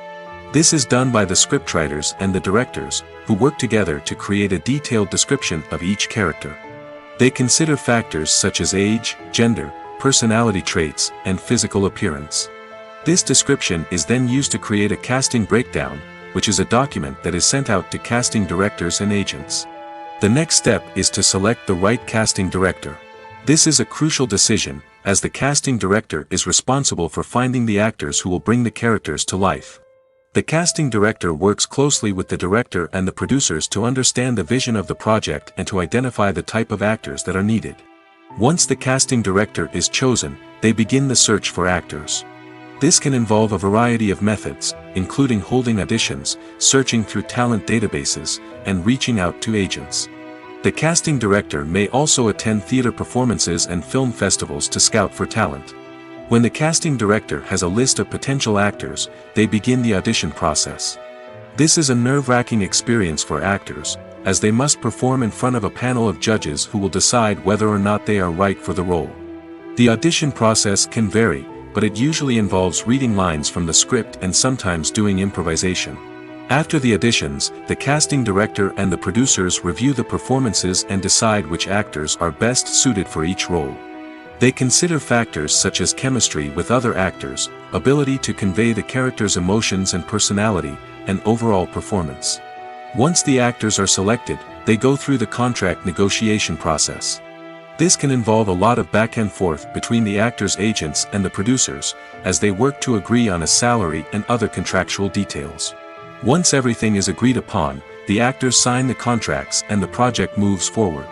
This is done by the scriptwriters and the directors, who work together to create a detailed description of each character. They consider factors such as age, gender, personality traits, and physical appearance. This description is then used to create a casting breakdown, which is a document that is sent out to casting directors and agents. The next step is to select the right casting director. This is a crucial decision, as the casting director is responsible for finding the actors who will bring the characters to life. The casting director works closely with the director and the producers to understand the vision of the project and to identify the type of actors that are needed. Once the casting director is chosen, they begin the search for actors. This can involve a variety of methods, including holding auditions, searching through talent databases, and reaching out to agents. The casting director may also attend theater performances and film festivals to scout for talent. When the casting director has a list of potential actors, they begin the audition process. This is a nerve-wracking experience for actors, as they must perform in front of a panel of judges who will decide whether or not they are right for the role. The audition process can vary, but it usually involves reading lines from the script and sometimes doing improvisation. After the auditions, the casting director and the producers review the performances and decide which actors are best suited for each role. They consider factors such as chemistry with other actors, ability to convey the character's emotions and personality, and overall performance. Once the actors are selected, they go through the contract negotiation process. This can involve a lot of back and forth between the actors' agents and the producers, as they work to agree on a salary and other contractual details. Once everything is agreed upon, the actors sign the contracts and the project moves forward.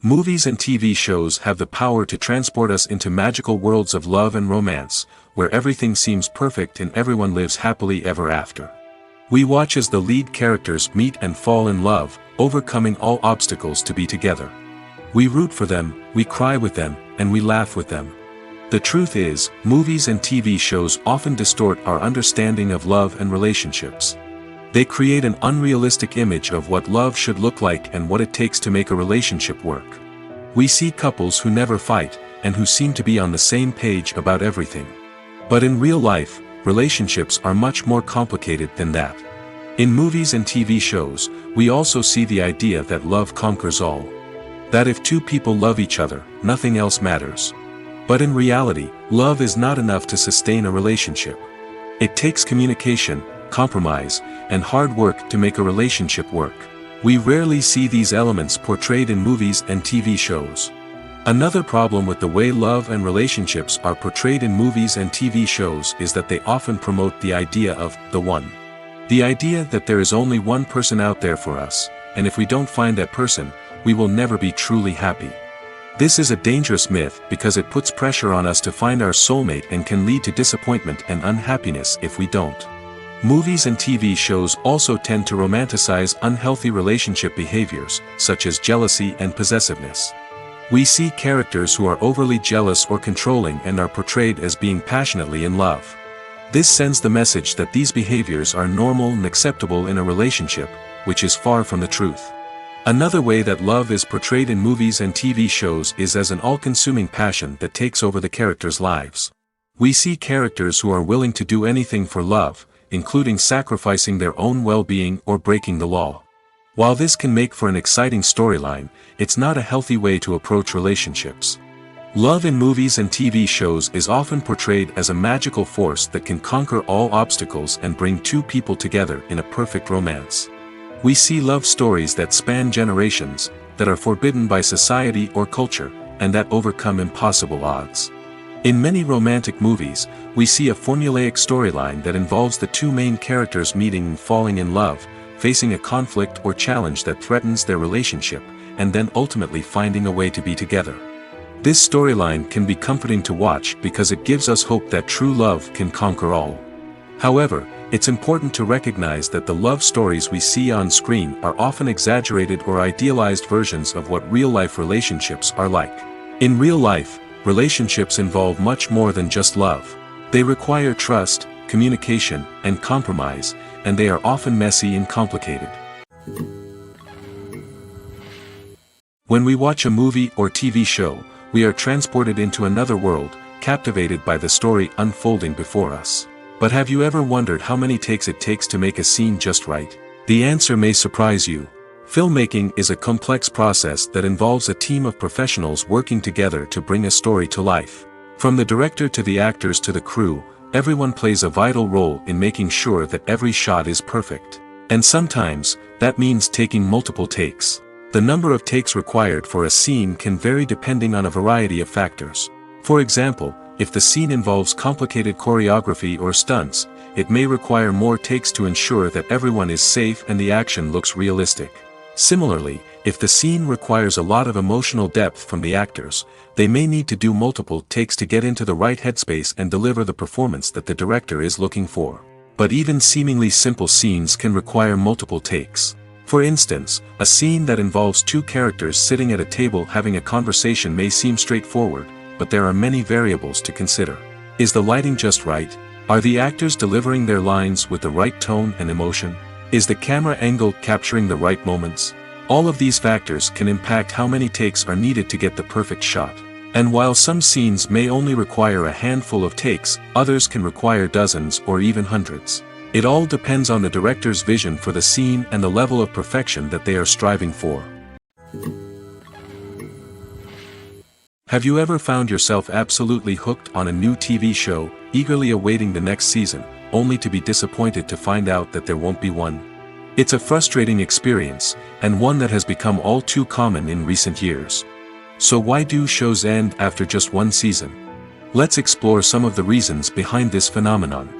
Movies and TV shows have the power to transport us into magical worlds of love and romance, where everything seems perfect and everyone lives happily ever after. We watch as the lead characters meet and fall in love, overcoming all obstacles to be together. We root for them, we cry with them, and we laugh with them. The truth is, movies and TV shows often distort our understanding of love and relationships. They create an unrealistic image of what love should look like and what it takes to make a relationship work. We see couples who never fight, and who seem to be on the same page about everything. But in real life, relationships are much more complicated than that. In movies and TV shows, we also see the idea that love conquers all. That if two people love each other, nothing else matters. But in reality, love is not enough to sustain a relationship. It takes communication, compromise, and hard work to make a relationship work. We rarely see these elements portrayed in movies and TV shows. Another problem with the way love and relationships are portrayed in movies and TV shows is that they often promote the idea of the one. The idea that there is only one person out there for us, and if we don't find that person, we will never be truly happy. This is a dangerous myth because it puts pressure on us to find our soulmate and can lead to disappointment and unhappiness if we don't. Movies and TV shows also tend to romanticize unhealthy relationship behaviors, such as jealousy and possessiveness. We see characters who are overly jealous or controlling and are portrayed as being passionately in love. This sends the message that these behaviors are normal and acceptable in a relationship, which is far from the truth. Another way that love is portrayed in movies and TV shows is as an all-consuming passion that takes over the characters' lives. We see characters who are willing to do anything for love, including sacrificing their own well-being or breaking the law. While this can make for an exciting storyline, it's not a healthy way to approach relationships. Love in movies and TV shows is often portrayed as a magical force that can conquer all obstacles and bring two people together in a perfect romance. We see love stories that span generations, that are forbidden by society or culture, and that overcome impossible odds. In many romantic movies, we see a formulaic storyline that involves the two main characters meeting and falling in love, facing a conflict or challenge that threatens their relationship, and then ultimately finding a way to be together. This storyline can be comforting to watch because it gives us hope that true love can conquer all. However, it's important to recognize that the love stories we see on screen are often exaggerated or idealized versions of what real-life relationships are like. In real life, relationships involve much more than just love. They require trust, communication, and compromise, and they are often messy and complicated. When we watch a movie or TV show, we are transported into another world, captivated by the story unfolding before us. But have you ever wondered how many takes it takes to make a scene just right? The answer may surprise you. Filmmaking is a complex process that involves a team of professionals working together to bring a story to life. From the director to the actors to the crew, everyone plays a vital role in making sure that every shot is perfect. And sometimes, that means taking multiple takes. The number of takes required for a scene can vary depending on a variety of factors. For example, if the scene involves complicated choreography or stunts, it may require more takes to ensure that everyone is safe and the action looks realistic. Similarly, if the scene requires a lot of emotional depth from the actors, they may need to do multiple takes to get into the right headspace and deliver the performance that the director is looking for. But even seemingly simple scenes can require multiple takes. For instance, a scene that involves two characters sitting at a table having a conversation may seem straightforward, but there are many variables to consider. Is the lighting just right? Are the actors delivering their lines with the right tone and emotion? Is the camera angle capturing the right moments? All of these factors can impact how many takes are needed to get the perfect shot. And while some scenes may only require a handful of takes, others can require dozens or even hundreds. It all depends on the director's vision for the scene and the level of perfection that they are striving for. Have you ever found yourself absolutely hooked on a new TV show, eagerly awaiting the next season, only to be disappointed to find out that there won't be one? It's a frustrating experience, and one that has become all too common in recent years. So why do shows end after just one season? Let's explore some of the reasons behind this phenomenon.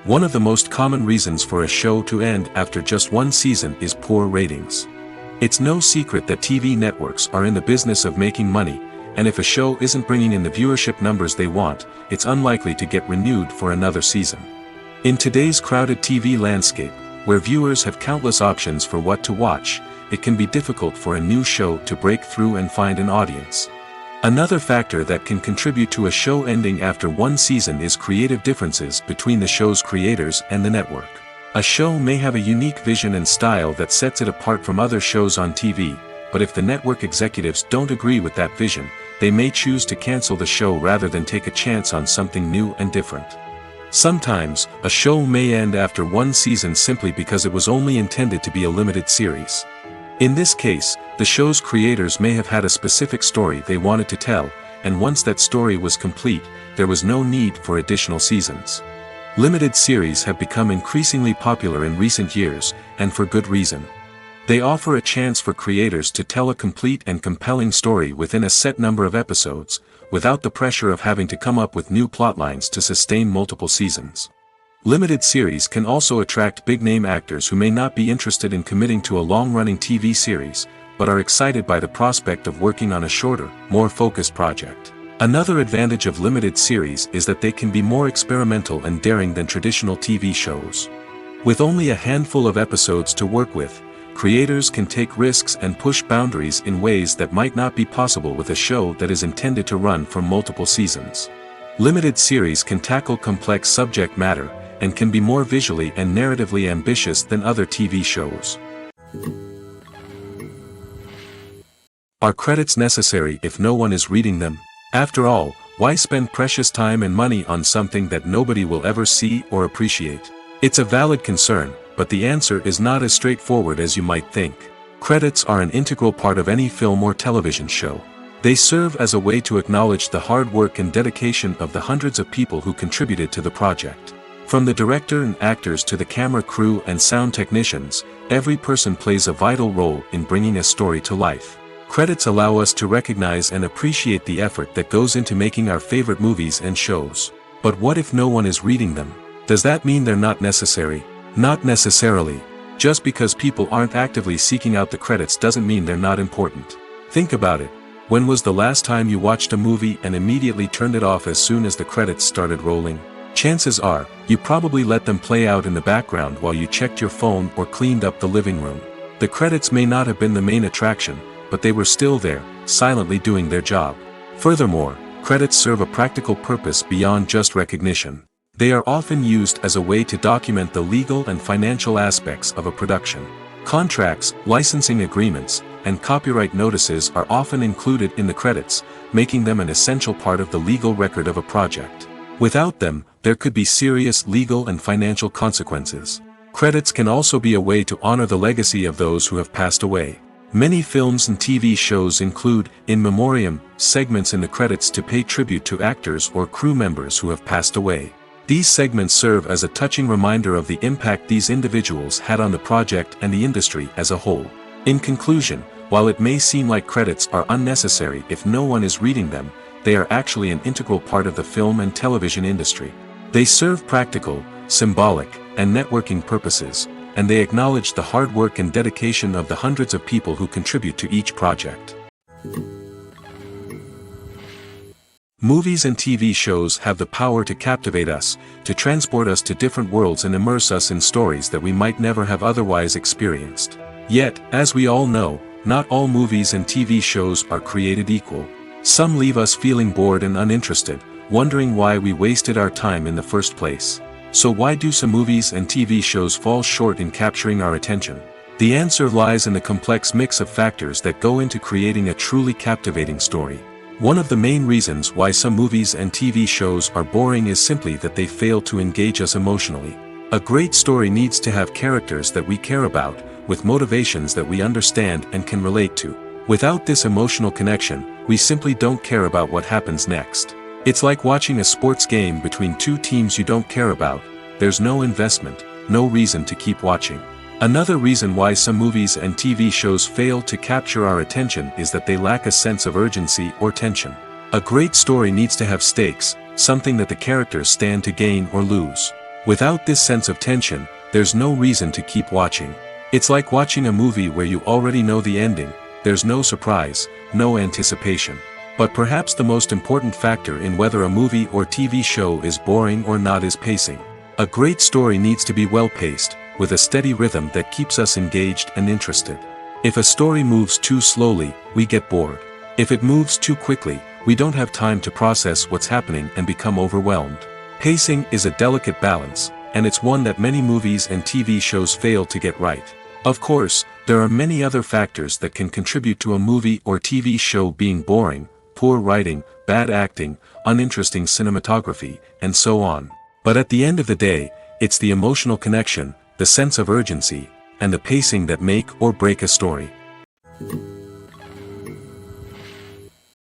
One of the most common reasons for a show to end after just one season is poor ratings. It's no secret that TV networks are in the business of making money, and if a show isn't bringing in the viewership numbers they want, it's unlikely to get renewed for another season. In today's crowded TV landscape, where viewers have countless options for what to watch, it can be difficult for a new show to break through and find an audience. Another factor that can contribute to a show ending after one season is creative differences between the show's creators and the network. A show may have a unique vision and style that sets it apart from other shows on TV, but if the network executives don't agree with that vision, they may choose to cancel the show rather than take a chance on something new and different. Sometimes, a show may end after one season simply because it was only intended to be a limited series. In this case, the show's creators may have had a specific story they wanted to tell, and once that story was complete, there was no need for additional seasons. Limited series have become increasingly popular in recent years, and for good reason. They offer a chance for creators to tell a complete and compelling story within a set number of episodes, without the pressure of having to come up with new plotlines to sustain multiple seasons. Limited series can also attract big-name actors who may not be interested in committing to a long-running TV series, but are excited by the prospect of working on a shorter, more focused project. Another advantage of limited series is that they can be more experimental and daring than traditional TV shows. With only a handful of episodes to work with, creators can take risks and push boundaries in ways that might not be possible with a show that is intended to run for multiple seasons. Limited series can tackle complex subject matter, and can be more visually and narratively ambitious than other TV shows. Are credits necessary if no one is reading them? After all, why spend precious time and money on something that nobody will ever see or appreciate? It's a valid concern, but the answer is not as straightforward as you might think. Credits are an integral part of any film or television show. They serve as a way to acknowledge the hard work and dedication of the hundreds of people who contributed to the project. From the director and actors to the camera crew and sound technicians, every person plays a vital role in bringing a story to life. Credits allow us to recognize and appreciate the effort that goes into making our favorite movies and shows. But what if no one is reading them? Does that mean they're not necessary? Not necessarily. Just because people aren't actively seeking out the credits doesn't mean they're not important. Think about it. When was the last time you watched a movie and immediately turned it off as soon as the credits started rolling? Chances are, you probably let them play out in the background while you checked your phone or cleaned up the living room. The credits may not have been the main attraction, but they were still there, silently doing their job. Furthermore, credits serve a practical purpose beyond just recognition. They are often used as a way to document the legal and financial aspects of a production. Contracts, licensing agreements, and copyright notices are often included in the credits, making them an essential part of the legal record of a project. Without them, there could be serious legal and financial consequences. Credits can also be a way to honor the legacy of those who have passed away. Many films and TV shows include, in memoriam, segments in the credits to pay tribute to actors or crew members who have passed away. These segments serve as a touching reminder of the impact these individuals had on the project and the industry as a whole. In conclusion, while it may seem like credits are unnecessary if no one is reading them, they are actually an integral part of the film and television industry. They serve practical, symbolic, and networking purposes, and they acknowledge the hard work and dedication of the hundreds of people who contribute to each project. Movies and TV shows have the power to captivate us, to transport us to different worlds and immerse us in stories that we might never have otherwise experienced. Yet, as we all know, not all movies and TV shows are created equal. Some leave us feeling bored and uninterested, wondering why we wasted our time in the first place. So why do some movies and TV shows fall short in capturing our attention? The answer lies in the complex mix of factors that go into creating a truly captivating story. One of the main reasons why some movies and TV shows are boring is simply that they fail to engage us emotionally. A great story needs to have characters that we care about, with motivations that we understand and can relate to. Without this emotional connection, we simply don't care about what happens next. It's like watching a sports game between two teams you don't care about. There's no investment, no reason to keep watching. Another reason why some movies and TV shows fail to capture our attention is that they lack a sense of urgency or tension. A great story needs to have stakes, something that the characters stand to gain or lose. Without this sense of tension, there's no reason to keep watching. It's like watching a movie where you already know the ending. There's no surprise, no anticipation. But perhaps the most important factor in whether a movie or TV show is boring or not is pacing. A great story needs to be well-paced, with a steady rhythm that keeps us engaged and interested. If a story moves too slowly, we get bored. If it moves too quickly, we don't have time to process what's happening and become overwhelmed. Pacing is a delicate balance, and it's one that many movies and TV shows fail to get right. Of course, there are many other factors that can contribute to a movie or TV show being boring: poor writing, bad acting, uninteresting cinematography, and so on. But at the end of the day, it's the emotional connection, the sense of urgency, and the pacing that make or break a story.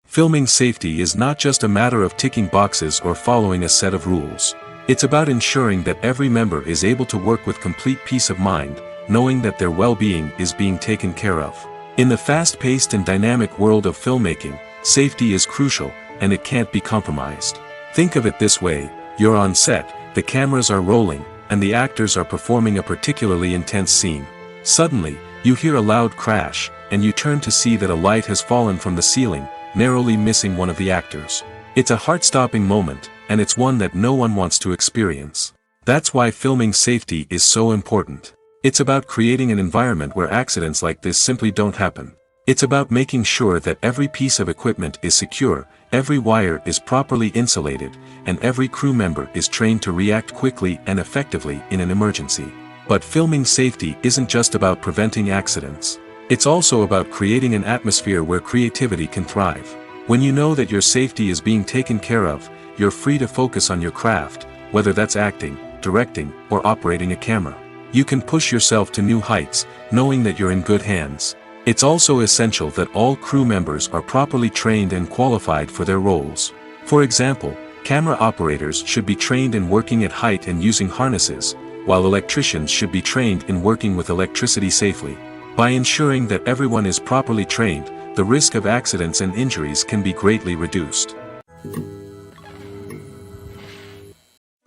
Filming safety is not just a matter of ticking boxes or following a set of rules. It's about ensuring that every member is able to work with complete peace of mind, knowing that their well-being is being taken care of. In the fast-paced and dynamic world of filmmaking, safety is crucial, and it can't be compromised. Think of it this way: you're on set, the cameras are rolling, and the actors are performing a particularly intense scene. Suddenly, you hear a loud crash, and you turn to see that a light has fallen from the ceiling, narrowly missing one of the actors. It's a heart-stopping moment, and it's one that no one wants to experience. That's why filming safety is so important. It's about creating an environment where accidents like this simply don't happen. It's about making sure that every piece of equipment is secure, every wire is properly insulated, and every crew member is trained to react quickly and effectively in an emergency. But filming safety isn't just about preventing accidents. It's also about creating an atmosphere where creativity can thrive. When you know that your safety is being taken care of, you're free to focus on your craft, whether that's acting, directing, or operating a camera. You can push yourself to new heights, knowing that you're in good hands. It's also essential that all crew members are properly trained and qualified for their roles. For example, camera operators should be trained in working at height and using harnesses, while electricians should be trained in working with electricity safely. By ensuring that everyone is properly trained, the risk of accidents and injuries can be greatly reduced.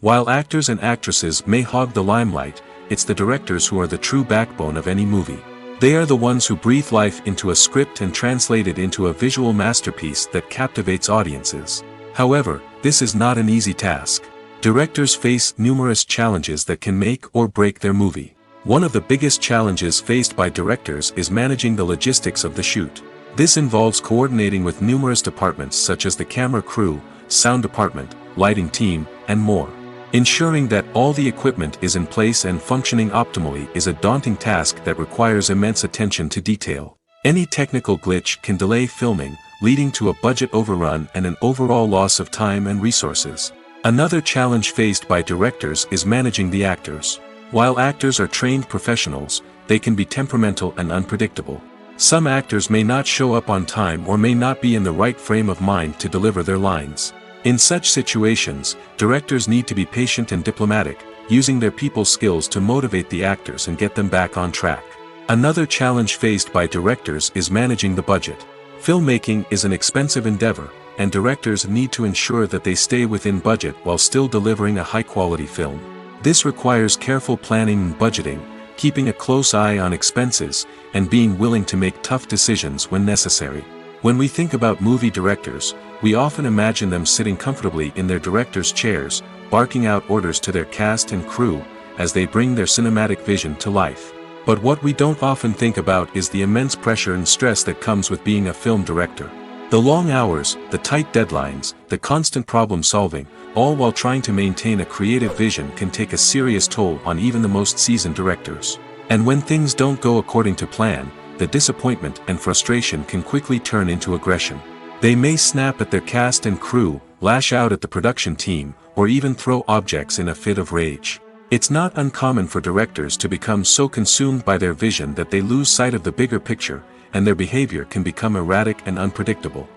While actors and actresses may hog the limelight, it's the directors who are the true backbone of any movie. They are the ones who breathe life into a script and translate it into a visual masterpiece that captivates audiences. However, this is not an easy task. Directors face numerous challenges that can make or break their movie. One of the biggest challenges faced by directors is managing the logistics of the shoot. This involves coordinating with numerous departments such as the camera crew, sound department, lighting team, and more. Ensuring that all the equipment is in place and functioning optimally is a daunting task that requires immense attention to detail. Any technical glitch can delay filming, leading to a budget overrun and an overall loss of time and resources. Another challenge faced by directors is managing the actors. While actors are trained professionals, they can be temperamental and unpredictable. Some actors may not show up on time or may not be in the right frame of mind to deliver their lines. In such situations, directors need to be patient and diplomatic, using their people skills to motivate the actors and get them back on track. Another challenge faced by directors is managing the budget. Filmmaking is an expensive endeavor, and directors need to ensure that they stay within budget while still delivering a high-quality film. This requires careful planning and budgeting, keeping a close eye on expenses, and being willing to make tough decisions when necessary. When we think about movie directors, we often imagine them sitting comfortably in their director's chairs, barking out orders to their cast and crew, as they bring their cinematic vision to life. But what we don't often think about is the immense pressure and stress that comes with being a film director. The long hours, the tight deadlines, the constant problem solving, all while trying to maintain a creative vision can take a serious toll on even the most seasoned directors. And when things don't go according to plan, the disappointment and frustration can quickly turn into aggression. They may snap at their cast and crew, lash out at the production team, or even throw objects in a fit of rage. It's not uncommon for directors to become so consumed by their vision that they lose sight of the bigger picture, and their behavior can become erratic and unpredictable.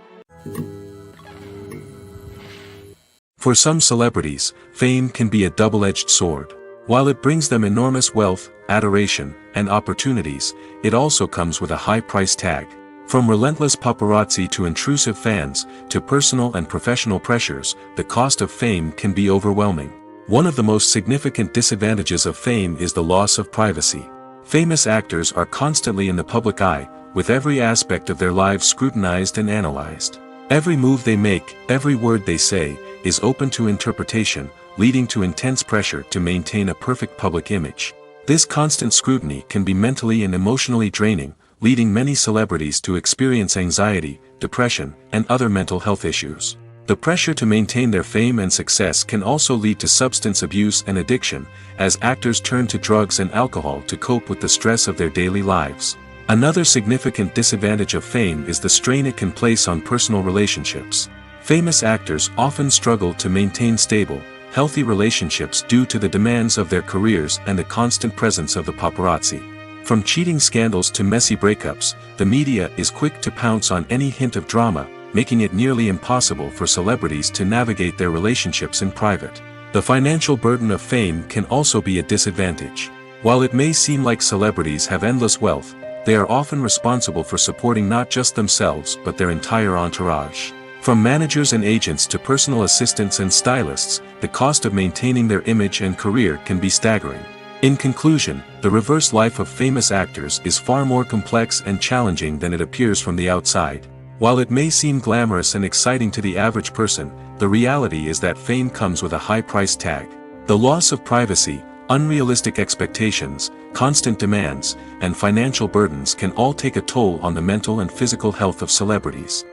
For some celebrities, fame can be a double-edged sword. While it brings them enormous wealth, adoration, and opportunities, it also comes with a high price tag. From relentless paparazzi to intrusive fans, to personal and professional pressures, the cost of fame can be overwhelming. One of the most significant disadvantages of fame is the loss of privacy. Famous actors are constantly in the public eye, with every aspect of their lives scrutinized and analyzed. Every move they make, every word they say, is open to interpretation, leading to intense pressure to maintain a perfect public image. This constant scrutiny can be mentally and emotionally draining, leading many celebrities to experience anxiety, depression, and other mental health issues. The pressure to maintain their fame and success can also lead to substance abuse and addiction, as actors turn to drugs and alcohol to cope with the stress of their daily lives. Another significant disadvantage of fame is the strain it can place on personal relationships. Famous actors often struggle to maintain stable, healthy relationships due to the demands of their careers and the constant presence of the paparazzi. From cheating scandals to messy breakups, the media is quick to pounce on any hint of drama, making it nearly impossible for celebrities to navigate their relationships in private. The financial burden of fame can also be a disadvantage. While it may seem like celebrities have endless wealth, they are often responsible for supporting not just themselves but their entire entourage. From managers and agents to personal assistants and stylists, the cost of maintaining their image and career can be staggering. In conclusion, the reverse life of famous actors is far more complex and challenging than it appears from the outside. While it may seem glamorous and exciting to the average person, the reality is that fame comes with a high price tag. The loss of privacy, unrealistic expectations, constant demands, and financial burdens can all take a toll on the mental and physical health of celebrities.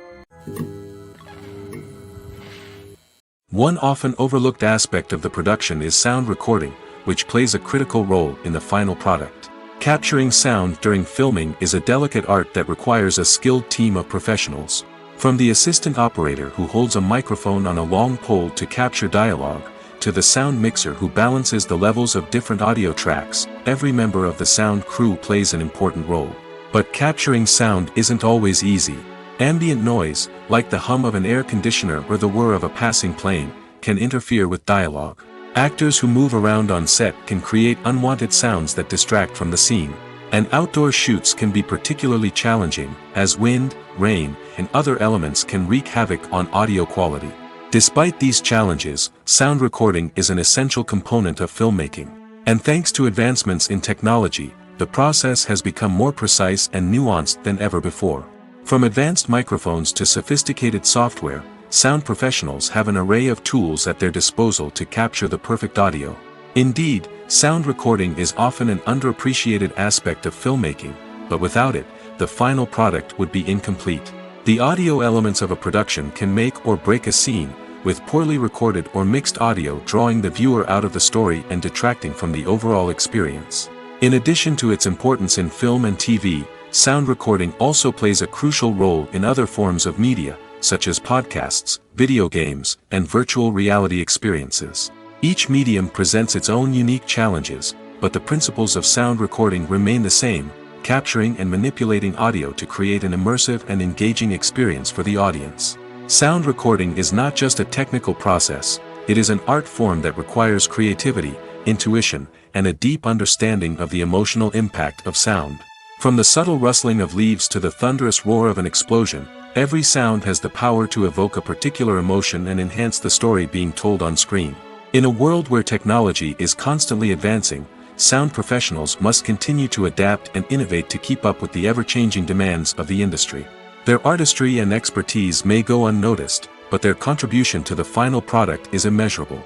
One often overlooked aspect of the production is sound recording, which plays a critical role in the final product. Capturing sound during filming is a delicate art that requires a skilled team of professionals. From the assistant operator who holds a microphone on a long pole to capture dialogue, to the sound mixer who balances the levels of different audio tracks, every member of the sound crew plays an important role. But capturing sound isn't always easy. Ambient noise, like the hum of an air conditioner or the whir of a passing plane, can interfere with dialogue. Actors who move around on set can create unwanted sounds that distract from the scene. And outdoor shoots can be particularly challenging, as wind, rain, and other elements can wreak havoc on audio quality. Despite these challenges, sound recording is an essential component of filmmaking. And thanks to advancements in technology, the process has become more precise and nuanced than ever before. From advanced microphones to sophisticated software, sound professionals have an array of tools at their disposal to capture the perfect audio. Indeed, sound recording is often an underappreciated aspect of filmmaking, but without it, the final product would be incomplete. The audio elements of a production can make or break a scene, with poorly recorded or mixed audio drawing the viewer out of the story and detracting from the overall experience. In addition to its importance in film and TV, sound recording also plays a crucial role in other forms of media, such as podcasts, video games, and virtual reality experiences. Each medium presents its own unique challenges, but the principles of sound recording remain the same, capturing and manipulating audio to create an immersive and engaging experience for the audience. Sound recording is not just a technical process, it is an art form that requires creativity, intuition, and a deep understanding of the emotional impact of sound. From the subtle rustling of leaves to the thunderous roar of an explosion, every sound has the power to evoke a particular emotion and enhance the story being told on screen. In a world where technology is constantly advancing, sound professionals must continue to adapt and innovate to keep up with the ever-changing demands of the industry. Their artistry and expertise may go unnoticed, but their contribution to the final product is immeasurable.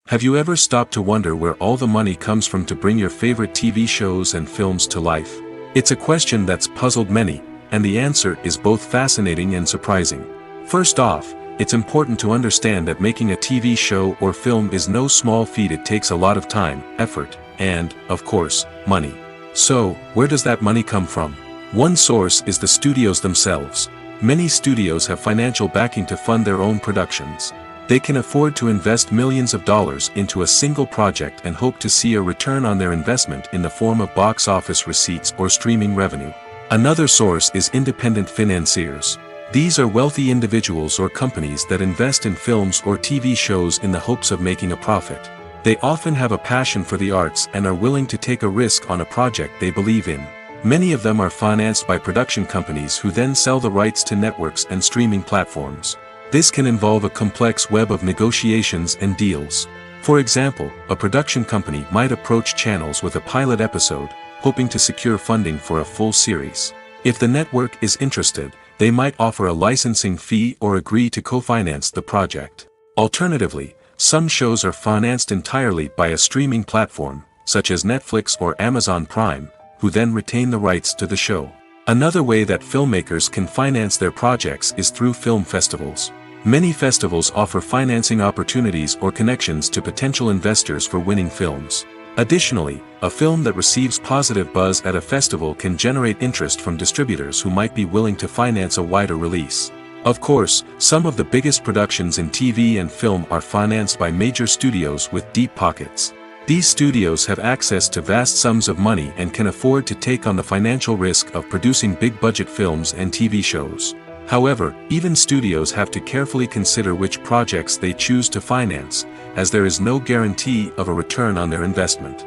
Have you ever stopped to wonder where all the money comes from to bring your favorite TV shows and films to life? It's a question that's puzzled many, and the answer is both fascinating and surprising. First off, it's important to understand that making a TV show or film is no small feat. It takes a lot of time, effort, and, of course, money. So, where does that money come from? One source is the studios themselves. Many studios have financial backing to fund their own productions. They can afford to invest millions of dollars into a single project and hope to see a return on their investment in the form of box office receipts or streaming revenue. Another source is independent financiers. These are wealthy individuals or companies that invest in films or TV shows in the hopes of making a profit. They often have a passion for the arts and are willing to take a risk on a project they believe in. Many of them are financed by production companies who then sell the rights to networks and streaming platforms. This can involve a complex web of negotiations and deals. For example, a production company might approach channels with a pilot episode, hoping to secure funding for a full series. If the network is interested, they might offer a licensing fee or agree to co-finance the project. Alternatively, some shows are financed entirely by a streaming platform, such as Netflix or Amazon Prime, who then retain the rights to the show. Another way that filmmakers can finance their projects is through film festivals. Many festivals offer financing opportunities or connections to potential investors for winning films. Additionally, a film that receives positive buzz at a festival can generate interest from distributors who might be willing to finance a wider release. Of course, some of the biggest productions in TV and film are financed by major studios with deep pockets. These studios have access to vast sums of money and can afford to take on the financial risk of producing big-budget films and TV shows. However, even studios have to carefully consider which projects they choose to finance, as there is no guarantee of a return on their investment.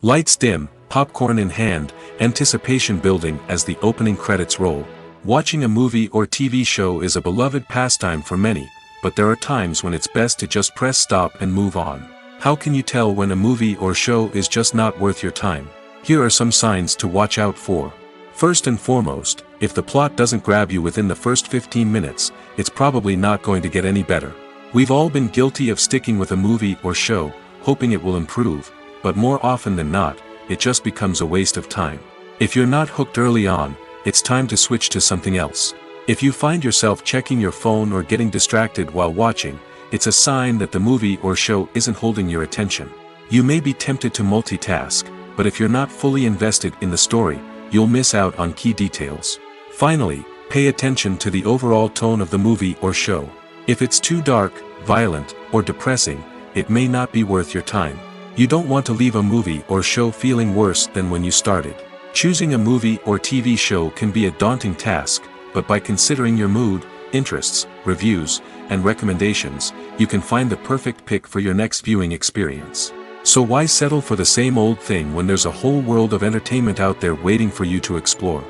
Lights dim, popcorn in hand, anticipation building as the opening credits roll. Watching a movie or TV show is a beloved pastime for many, but there are times when it's best to just press stop and move on. How can you tell when a movie or show is just not worth your time? Here are some signs to watch out for. First and foremost, if the plot doesn't grab you within the first 15 minutes, it's probably not going to get any better. We've all been guilty of sticking with a movie or show, hoping it will improve, but more often than not, it just becomes a waste of time. If you're not hooked early on, it's time to switch to something else. If you find yourself checking your phone or getting distracted while watching, it's a sign that the movie or show isn't holding your attention. You may be tempted to multitask, but if you're not fully invested in the story, you'll miss out on key details. Finally, pay attention to the overall tone of the movie or show. If it's too dark, violent, or depressing, it may not be worth your time. You don't want to leave a movie or show feeling worse than when you started. Choosing a movie or TV show can be a daunting task, but by considering your mood, interests, reviews, and recommendations, you can find the perfect pick for your next viewing experience. So why settle for the same old thing when there's a whole world of entertainment out there waiting for you to explore?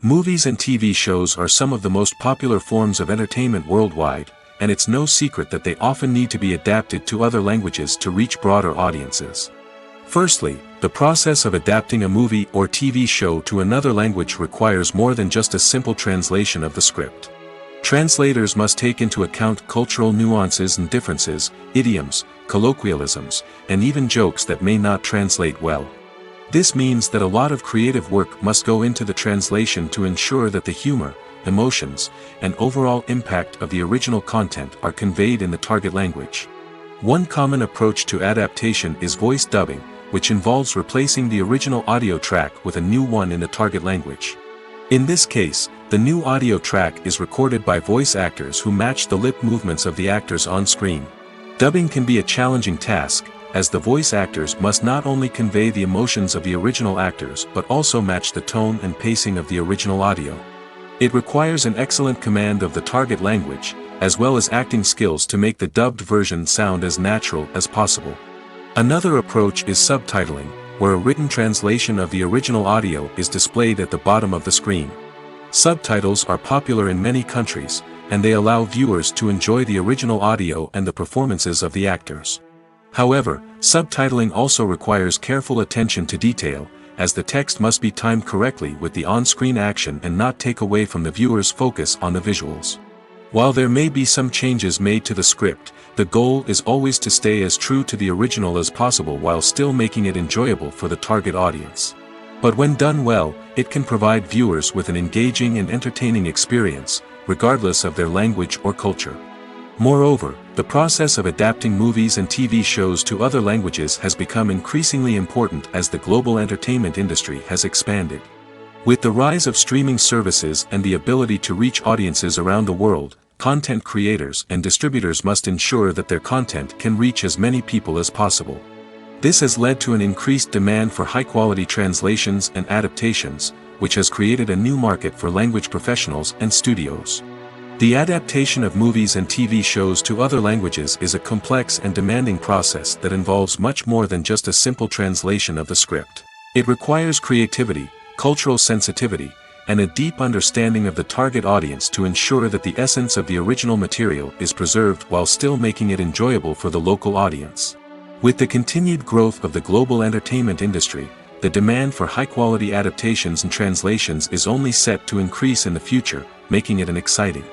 Movies and TV shows are some of the most popular forms of entertainment worldwide, and it's no secret that they often need to be adapted to other languages to reach broader audiences. Firstly, the process of adapting a movie or TV show to another language requires more than just a simple translation of the script. Translators must take into account cultural nuances and differences, idioms, colloquialisms, and even jokes that may not translate well. This means that a lot of creative work must go into the translation to ensure that the humor, emotions, and overall impact of the original content are conveyed in the target language. One common approach to adaptation is voice dubbing, which involves replacing the original audio track with a new one in the target language. In this case, the new audio track is recorded by voice actors who match the lip movements of the actors on screen. Dubbing can be a challenging task, as the voice actors must not only convey the emotions of the original actors but also match the tone and pacing of the original audio. It requires an excellent command of the target language, as well as acting skills to make the dubbed version sound as natural as possible. Another approach is subtitling, where a written translation of the original audio is displayed at the bottom of the screen. Subtitles are popular in many countries, and they allow viewers to enjoy the original audio and the performances of the actors. However, subtitling also requires careful attention to detail, as the text must be timed correctly with the on-screen action and not take away from the viewer's focus on the visuals. While there may be some changes made to the script, the goal is always to stay as true to the original as possible while still making it enjoyable for the target audience. But when done well, it can provide viewers with an engaging and entertaining experience, regardless of their language or culture. Moreover, the process of adapting movies and TV shows to other languages has become increasingly important as the global entertainment industry has expanded. With the rise of streaming services and the ability to reach audiences around the world, content creators and distributors must ensure that their content can reach as many people as possible. This has led to an increased demand for high-quality translations and adaptations, which has created a new market for language professionals and studios. The adaptation of movies and TV shows to other languages is a complex and demanding process that involves much more than just a simple translation of the script. It requires creativity, cultural sensitivity, and a deep understanding of the target audience to ensure that the essence of the original material is preserved while still making it enjoyable for the local audience. With the continued growth of the global entertainment industry, the demand for high-quality adaptations and translations is only set to increase in the future, making it an exciting.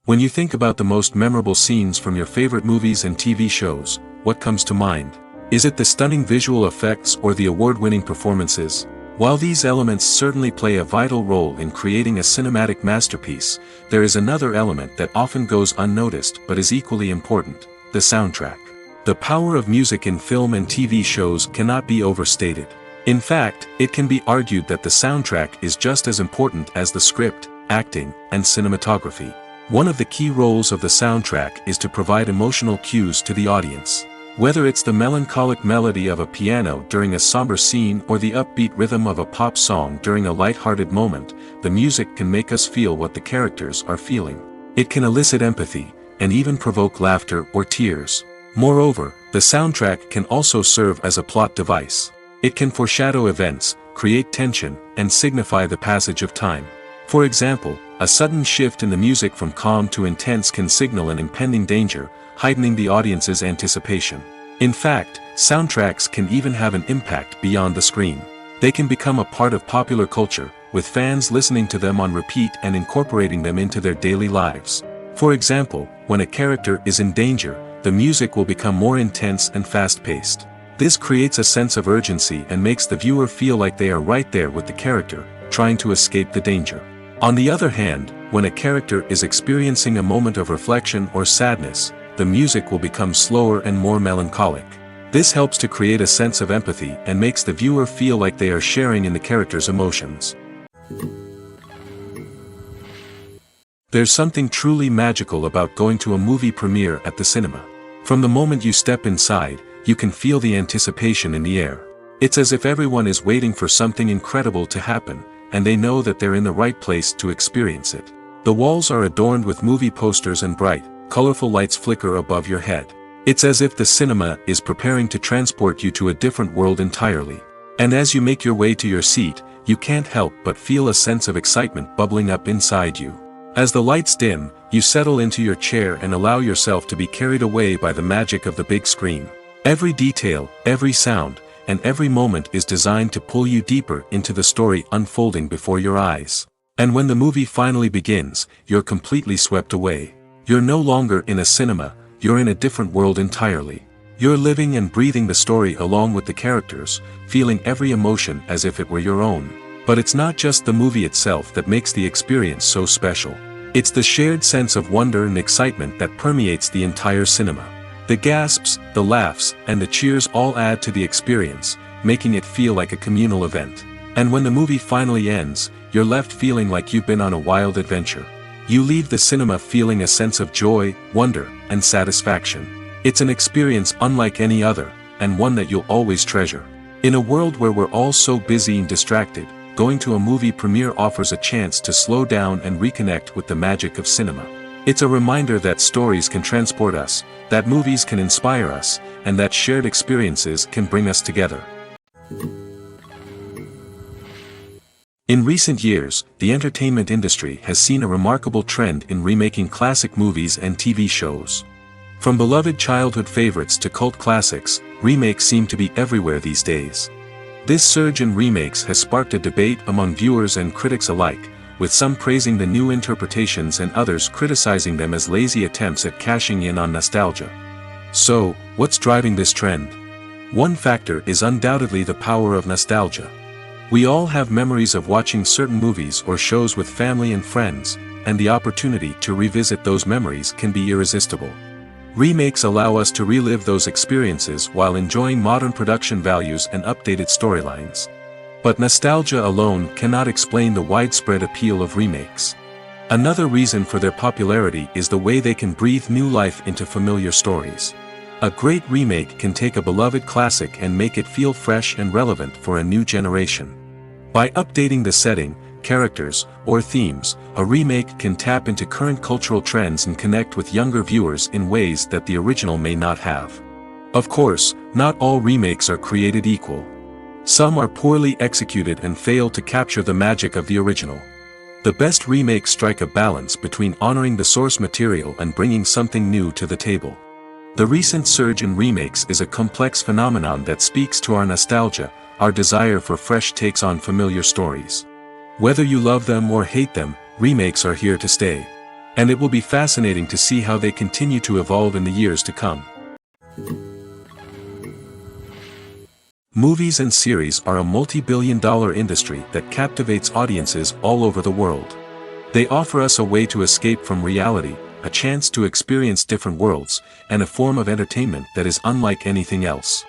When you think about the most memorable scenes from your favorite movies and TV shows, what comes to mind? Is it the stunning visual effects or the award-winning performances? While these elements certainly play a vital role in creating a cinematic masterpiece, there is another element that often goes unnoticed but is equally important: the soundtrack. The power of music in film and TV shows cannot be overstated. In fact, it can be argued that the soundtrack is just as important as the script, acting, and cinematography. One of the key roles of the soundtrack is to provide emotional cues to the audience. Whether it's the melancholic melody of a piano during a somber scene or the upbeat rhythm of a pop song during a light-hearted moment, the music can make us feel what the characters are feeling. It can elicit empathy, and even provoke laughter or tears. Moreover, the soundtrack can also serve as a plot device. It can foreshadow events, create tension, and signify the passage of time. For example, a sudden shift in the music from calm to intense can signal an impending danger, heightening the audience's anticipation. In fact, soundtracks can even have an impact beyond the screen. They can become a part of popular culture, with fans listening to them on repeat and incorporating them into their daily lives. For example, when a character is in danger, the music will become more intense and fast-paced. This creates a sense of urgency and makes the viewer feel like they are right there with the character, trying to escape the danger. On the other hand, when a character is experiencing a moment of reflection or sadness, the music will become slower and more melancholic. This helps to create a sense of empathy and makes the viewer feel like they are sharing in the character's emotions. There's something truly magical about going to a movie premiere at the cinema. From the moment you step inside, you can feel the anticipation in the air. It's as if everyone is waiting for something incredible to happen, and they know that they're in the right place to experience it. The walls are adorned with movie posters and bright, colorful lights flicker above your head. It's as if the cinema is preparing to transport you to a different world entirely. And as you make your way to your seat, you can't help but feel a sense of excitement bubbling up inside you. As the lights dim, you settle into your chair and allow yourself to be carried away by the magic of the big screen. Every detail, every sound, and every moment is designed to pull you deeper into the story unfolding before your eyes. And when the movie finally begins, you're completely swept away. You're no longer in a cinema, you're in a different world entirely. You're living and breathing the story along with the characters, feeling every emotion as if it were your own. But it's not just the movie itself that makes the experience so special. It's the shared sense of wonder and excitement that permeates the entire cinema. The gasps, the laughs, and the cheers all add to the experience, making it feel like a communal event. And when the movie finally ends, you're left feeling like you've been on a wild adventure. You leave the cinema feeling a sense of joy, wonder, and satisfaction. It's an experience unlike any other, and one that you'll always treasure. In a world where we're all so busy and distracted, going to a movie premiere offers a chance to slow down and reconnect with the magic of cinema. It's a reminder that stories can transport us, that movies can inspire us, and that shared experiences can bring us together. In recent years, the entertainment industry has seen a remarkable trend in remaking classic movies and TV shows. From beloved childhood favorites to cult classics, remakes seem to be everywhere these days. This surge in remakes has sparked a debate among viewers and critics alike, with some praising the new interpretations and others criticizing them as lazy attempts at cashing in on nostalgia. So, what's driving this trend? One factor is undoubtedly the power of nostalgia. We all have memories of watching certain movies or shows with family and friends, and the opportunity to revisit those memories can be irresistible. Remakes allow us to relive those experiences while enjoying modern production values and updated storylines. But nostalgia alone cannot explain the widespread appeal of remakes. Another reason for their popularity is the way they can breathe new life into familiar stories. A great remake can take a beloved classic and make it feel fresh and relevant for a new generation. By updating the setting, characters, or themes, a remake can tap into current cultural trends and connect with younger viewers in ways that the original may not have. Of course, not all remakes are created equal. Some are poorly executed and fail to capture the magic of the original. The best remakes strike a balance between honoring the source material and bringing something new to the table. The recent surge in remakes is a complex phenomenon that speaks to our nostalgia, our desire for fresh takes on familiar stories. Whether you love them or hate them, remakes are here to stay. And it will be fascinating to see how they continue to evolve in the years to come. Movies and series are a multi-billion-dollar industry that captivates audiences all over the world. They offer us a way to escape from reality, a chance to experience different worlds, and a form of entertainment that is unlike anything else.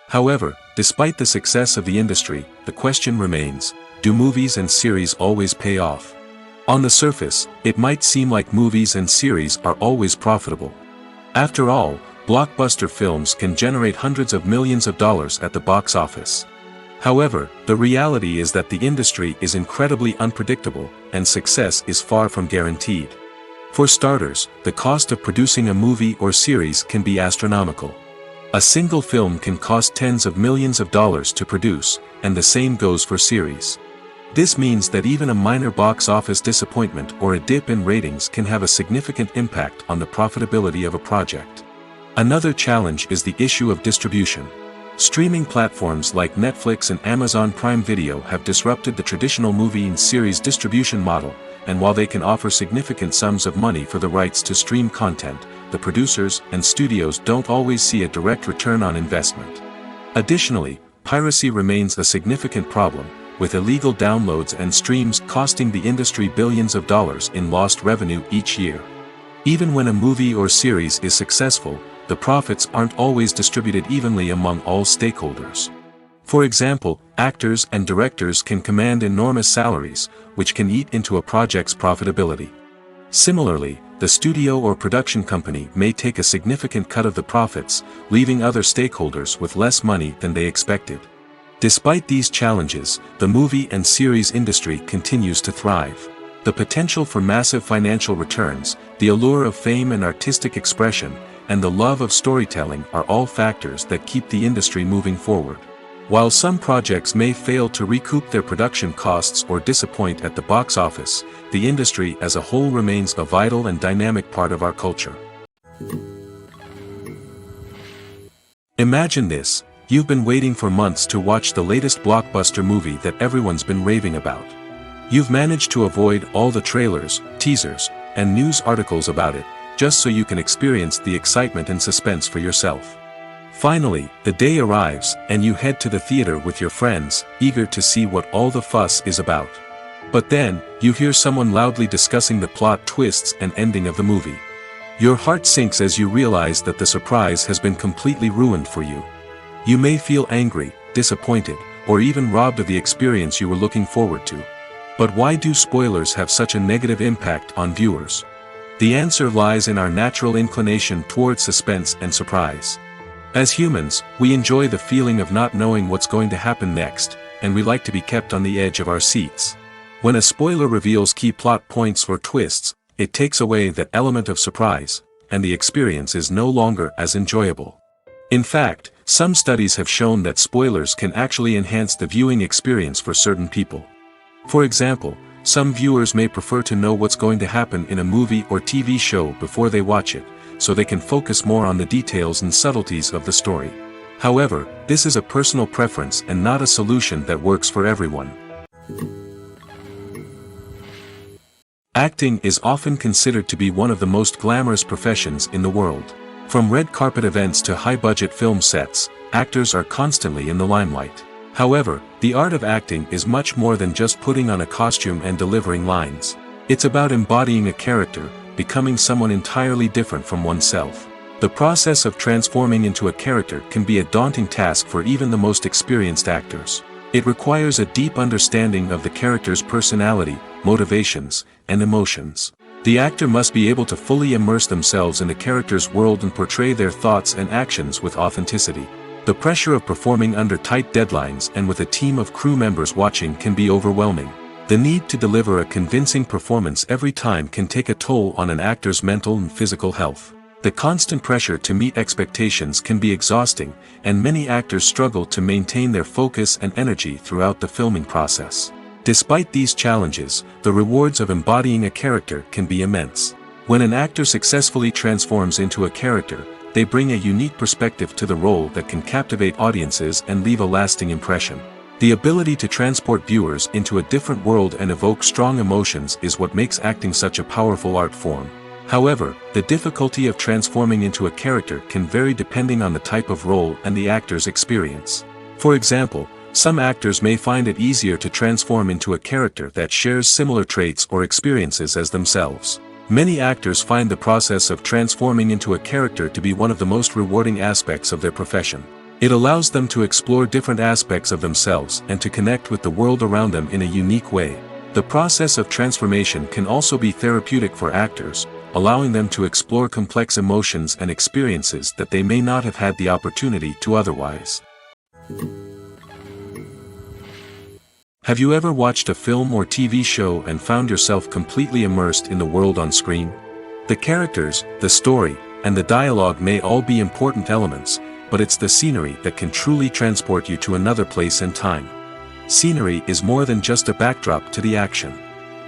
However, despite the success of the industry, the question remains, do movies and series always pay off? On the surface, it might seem like movies and series are always profitable. After all, blockbuster films can generate hundreds of millions of dollars at the box office. However, the reality is that the industry is incredibly unpredictable, and success is far from guaranteed. For starters, the cost of producing a movie or series can be astronomical. A single film can cost tens of millions of dollars to produce, and the same goes for series. This means that even a minor box office disappointment or a dip in ratings can have a significant impact on the profitability of a project. Another challenge is the issue of distribution. Streaming platforms like Netflix and Amazon Prime Video have disrupted the traditional movie and series distribution model, and while they can offer significant sums of money for the rights to stream content, the producers and studios don't always see a direct return on investment. Additionally, piracy remains a significant problem, with illegal downloads and streams costing the industry billions of dollars in lost revenue each year. Even when a movie or series is successful, the profits aren't always distributed evenly among all stakeholders. For example, actors and directors can command enormous salaries, which can eat into a project's profitability. Similarly, the studio or production company may take a significant cut of the profits, leaving other stakeholders with less money than they expected. Despite these challenges, the movie and series industry continues to thrive. The potential for massive financial returns, the allure of fame and artistic expression, and the love of storytelling are all factors that keep the industry moving forward. While some projects may fail to recoup their production costs or disappoint at the box office, the industry as a whole remains a vital and dynamic part of our culture. Imagine this: you've been waiting for months to watch the latest blockbuster movie that everyone's been raving about. You've managed to avoid all the trailers, teasers, and news articles about it, just so you can experience the excitement and suspense for yourself. Finally, the day arrives, and you head to the theater with your friends, eager to see what all the fuss is about. But then, you hear someone loudly discussing the plot twists and ending of the movie. Your heart sinks as you realize that the surprise has been completely ruined for you. You may feel angry, disappointed, or even robbed of the experience you were looking forward to. But why do spoilers have such a negative impact on viewers? The answer lies in our natural inclination toward suspense and surprise. As humans, we enjoy the feeling of not knowing what's going to happen next, and we like to be kept on the edge of our seats. When a spoiler reveals key plot points or twists, it takes away that element of surprise, and the experience is no longer as enjoyable. In fact, some studies have shown that spoilers can actually enhance the viewing experience for certain people. For example, some viewers may prefer to know what's going to happen in a movie or TV show before they watch it, so they can focus more on the details and subtleties of the story. However, this is a personal preference and not a solution that works for everyone. Acting is often considered to be one of the most glamorous professions in the world. From red carpet events to high-budget film sets, actors are constantly in the limelight. However, the art of acting is much more than just putting on a costume and delivering lines. It's about embodying a character, becoming someone entirely different from oneself. The process of transforming into a character can be a daunting task for even the most experienced actors. It requires a deep understanding of the character's personality, motivations, and emotions. The actor must be able to fully immerse themselves in the character's world and portray their thoughts and actions with authenticity. The pressure of performing under tight deadlines and with a team of crew members watching can be overwhelming. The need to deliver a convincing performance every time can take a toll on an actor's mental and physical health. The constant pressure to meet expectations can be exhausting, and many actors struggle to maintain their focus and energy throughout the filming process. Despite these challenges, the rewards of embodying a character can be immense. When an actor successfully transforms into a character, they bring a unique perspective to the role that can captivate audiences and leave a lasting impression. The ability to transport viewers into a different world and evoke strong emotions is what makes acting such a powerful art form. However, the difficulty of transforming into a character can vary depending on the type of role and the actor's experience. For example, some actors may find it easier to transform into a character that shares similar traits or experiences as themselves. Many actors find the process of transforming into a character to be one of the most rewarding aspects of their profession. It allows them to explore different aspects of themselves and to connect with the world around them in a unique way. The process of transformation can also be therapeutic for actors, allowing them to explore complex emotions and experiences that they may not have had the opportunity to otherwise. Have you ever watched a film or TV show and found yourself completely immersed in the world on screen? The characters, the story, and the dialogue may all be important elements, but it's the scenery that can truly transport you to another place and time. Scenery is more than just a backdrop to the action.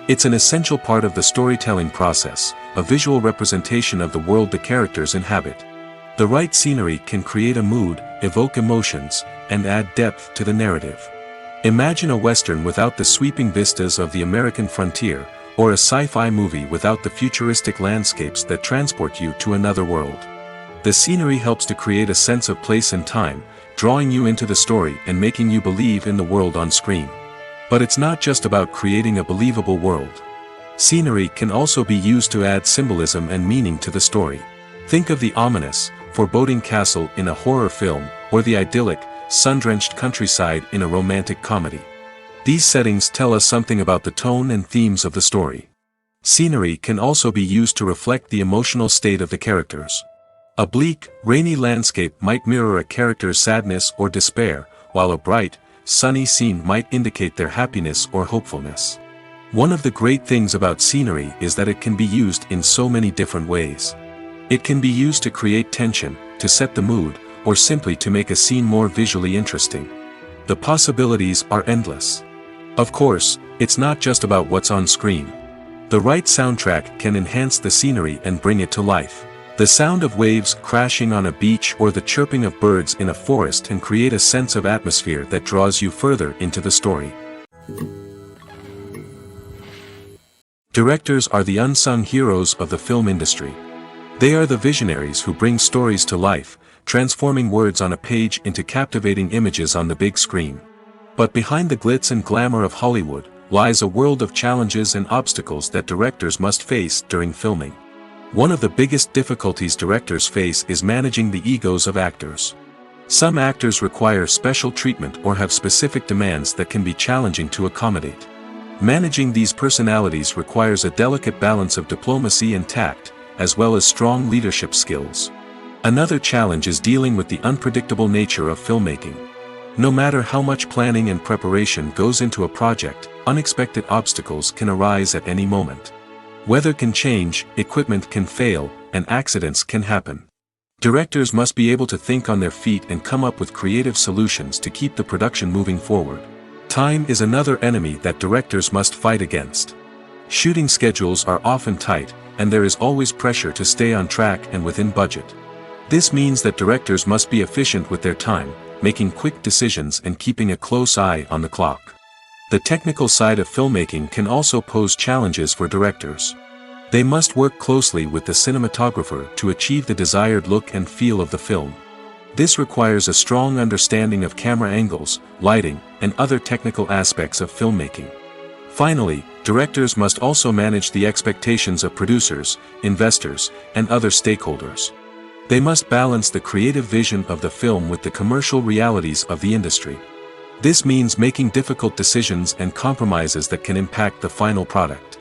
It's an essential part of the storytelling process, a visual representation of the world the characters inhabit. The right scenery can create a mood, evoke emotions, and add depth to the narrative. Imagine a Western without the sweeping vistas of the American frontier, or a sci-fi movie without the futuristic landscapes that transport you to another world. The scenery helps to create a sense of place and time, drawing you into the story and making you believe in the world on screen. But it's not just about creating a believable world. Scenery can also be used to add symbolism and meaning to the story. Think of the ominous, foreboding castle in a horror film, or the idyllic, sun-drenched countryside in a romantic comedy. These settings tell us something about the tone and themes of the story. Scenery can also be used to reflect the emotional state of the characters. A bleak, rainy landscape might mirror a character's sadness or despair, while a bright, sunny scene might indicate their happiness or hopefulness. One of the great things about scenery is that it can be used in so many different ways. It can be used to create tension, to set the mood, or simply to make a scene more visually interesting. The possibilities are endless. Of course, it's not just about what's on screen. The right soundtrack can enhance the scenery and bring it to life. The sound of waves crashing on a beach or the chirping of birds in a forest can create a sense of atmosphere that draws you further into the story. Directors are the unsung heroes of the film industry. They are the visionaries who bring stories to life, transforming words on a page into captivating images on the big screen. But behind the glitz and glamour of Hollywood lies a world of challenges and obstacles that directors must face during filming. One of the biggest difficulties directors face is managing the egos of actors. Some actors require special treatment or have specific demands that can be challenging to accommodate. Managing these personalities requires a delicate balance of diplomacy and tact, as well as strong leadership skills. Another challenge is dealing with the unpredictable nature of filmmaking. No matter how much planning and preparation goes into a project, unexpected obstacles can arise at any moment. Weather can change, equipment can fail, and accidents can happen. Directors must be able to think on their feet and come up with creative solutions to keep the production moving forward. Time is another enemy that directors must fight against. Shooting schedules are often tight, and there is always pressure to stay on track and within budget. This means that directors must be efficient with their time, making quick decisions and keeping a close eye on the clock. The technical side of filmmaking can also pose challenges for directors. They must work closely with the cinematographer to achieve the desired look and feel of the film. This requires a strong understanding of camera angles, lighting, and other technical aspects of filmmaking. Finally, directors must also manage the expectations of producers, investors, and other stakeholders. They must balance the creative vision of the film with the commercial realities of the industry. This means making difficult decisions and compromises that can impact the final product.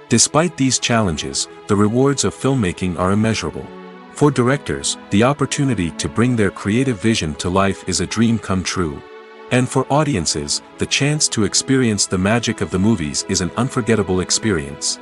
Despite these challenges, the rewards of filmmaking are immeasurable. For directors, the opportunity to bring their creative vision to life is a dream come true. And for audiences, the chance to experience the magic of the movies is an unforgettable experience.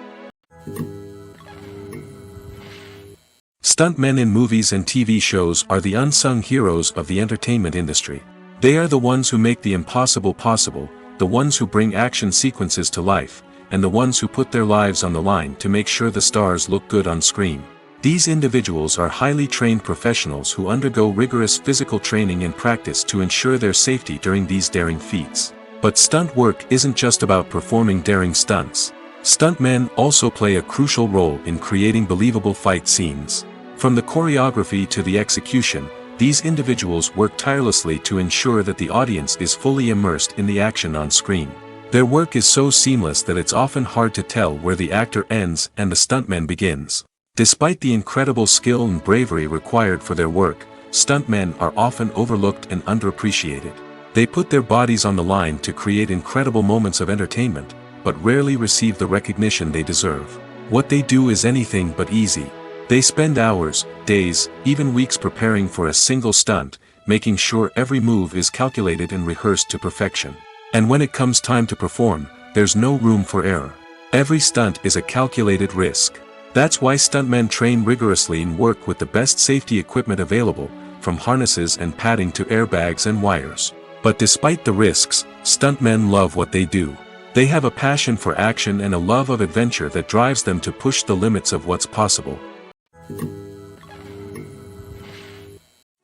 Stuntmen in movies and TV shows are the unsung heroes of the entertainment industry. They are the ones who make the impossible possible, the ones who bring action sequences to life, and the ones who put their lives on the line to make sure the stars look good on screen. These individuals are highly trained professionals who undergo rigorous physical training and practice to ensure their safety during these daring feats. But stunt work isn't just about performing daring stunts. Stuntmen also play a crucial role in creating believable fight scenes. From the choreography to the execution, these individuals work tirelessly to ensure that the audience is fully immersed in the action on screen. Their work is so seamless that it's often hard to tell where the actor ends and the stuntman begins. Despite the incredible skill and bravery required for their work, stuntmen are often overlooked and underappreciated. They put their bodies on the line to create incredible moments of entertainment, but rarely receive the recognition they deserve. What they do is anything but easy. They spend hours, days, even weeks preparing for a single stunt, making sure every move is calculated and rehearsed to perfection. And when it comes time to perform, there's no room for error. Every stunt is a calculated risk. That's why stuntmen train rigorously and work with the best safety equipment available, from harnesses and padding to airbags and wires. But despite the risks, stuntmen love what they do. They have a passion for action and a love of adventure that drives them to push the limits of what's possible.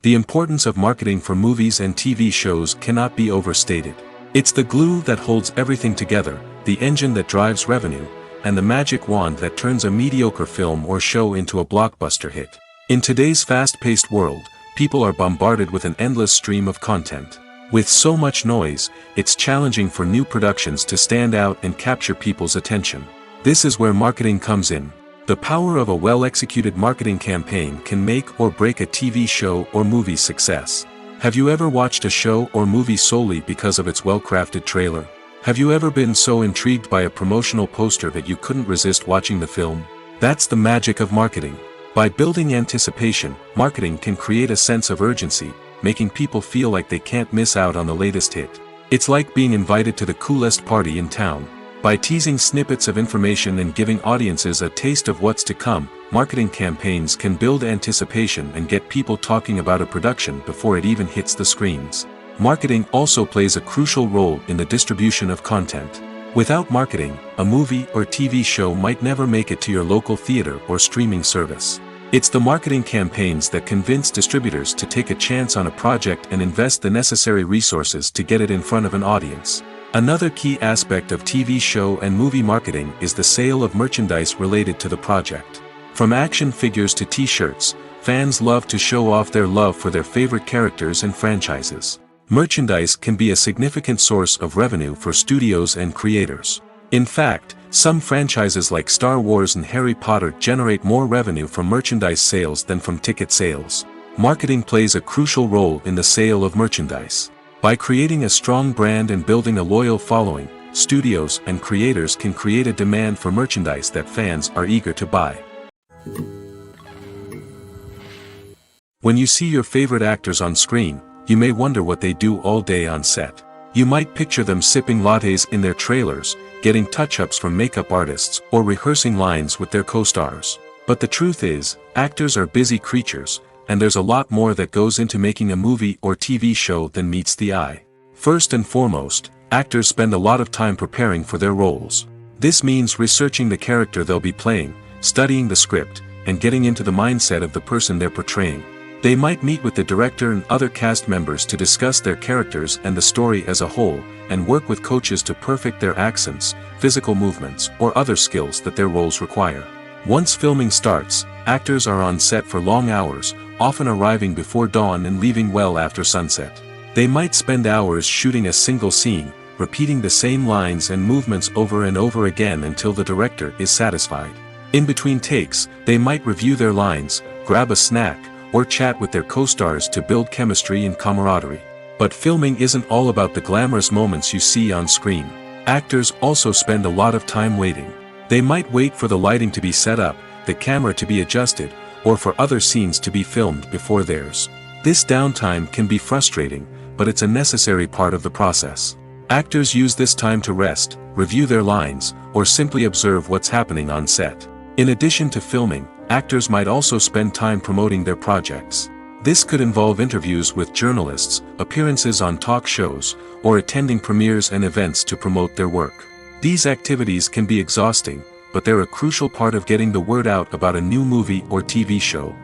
The importance of marketing for movies and TV shows cannot be overstated. It's the glue that holds everything together, the engine that drives revenue, and the magic wand that turns a mediocre film or show into a blockbuster hit. In today's fast-paced world, people are bombarded with an endless stream of content. With so much noise, it's challenging for new productions to stand out and capture people's attention. This is where marketing comes in. The power of a well-executed marketing campaign can make or break a TV show or movie's success. Have you ever watched a show or movie solely because of its well-crafted trailer? Have you ever been so intrigued by a promotional poster that you couldn't resist watching the film? That's the magic of marketing. By building anticipation, marketing can create a sense of urgency, making people feel like they can't miss out on the latest hit. It's like being invited to the coolest party in town. By teasing snippets of information and giving audiences a taste of what's to come, marketing campaigns can build anticipation and get people talking about a production before it even hits the screens. Marketing also plays a crucial role in the distribution of content. Without marketing, a movie or TV show might never make it to your local theater or streaming service. It's the marketing campaigns that convince distributors to take a chance on a project and invest the necessary resources to get it in front of an audience. Another key aspect of TV show and movie marketing is the sale of merchandise related to the project. From action figures to t-shirts, fans love to show off their love for their favorite characters and franchises. Merchandise can be a significant source of revenue for studios and creators. In fact, some franchises like Star Wars and Harry Potter generate more revenue from merchandise sales than from ticket sales. Marketing plays a crucial role in the sale of merchandise. By creating a strong brand and building a loyal following, studios and creators can create a demand for merchandise that fans are eager to buy. When you see your favorite actors on screen, you may wonder what they do all day on set. You might picture them sipping lattes in their trailers, getting touch-ups from makeup artists, or rehearsing lines with their co-stars. But the truth is, actors are busy creatures, and there's a lot more that goes into making a movie or TV show than meets the eye. First and foremost, actors spend a lot of time preparing for their roles. This means researching the character they'll be playing, studying the script, and getting into the mindset of the person they're portraying. They might meet with the director and other cast members to discuss their characters and the story as a whole, and work with coaches to perfect their accents, physical movements, or other skills that their roles require. Once filming starts, actors are on set for long hours, often arriving before dawn and leaving well after sunset. They might spend hours shooting a single scene, repeating the same lines and movements over and over again until the director is satisfied. In between takes, they might review their lines, grab a snack, or chat with their co-stars to build chemistry and camaraderie. But filming isn't all about the glamorous moments you see on screen. Actors also spend a lot of time waiting. They might wait for the lighting to be set up, the camera to be adjusted, or for other scenes to be filmed before theirs. This downtime can be frustrating, but it's a necessary part of the process. Actors use this time to rest, review their lines, or simply observe what's happening on set. In addition to filming, actors might also spend time promoting their projects. This could involve interviews with journalists, appearances on talk shows, or attending premieres and events to promote their work. These activities can be exhausting, but they're a crucial part of getting the word out about a new movie or TV show.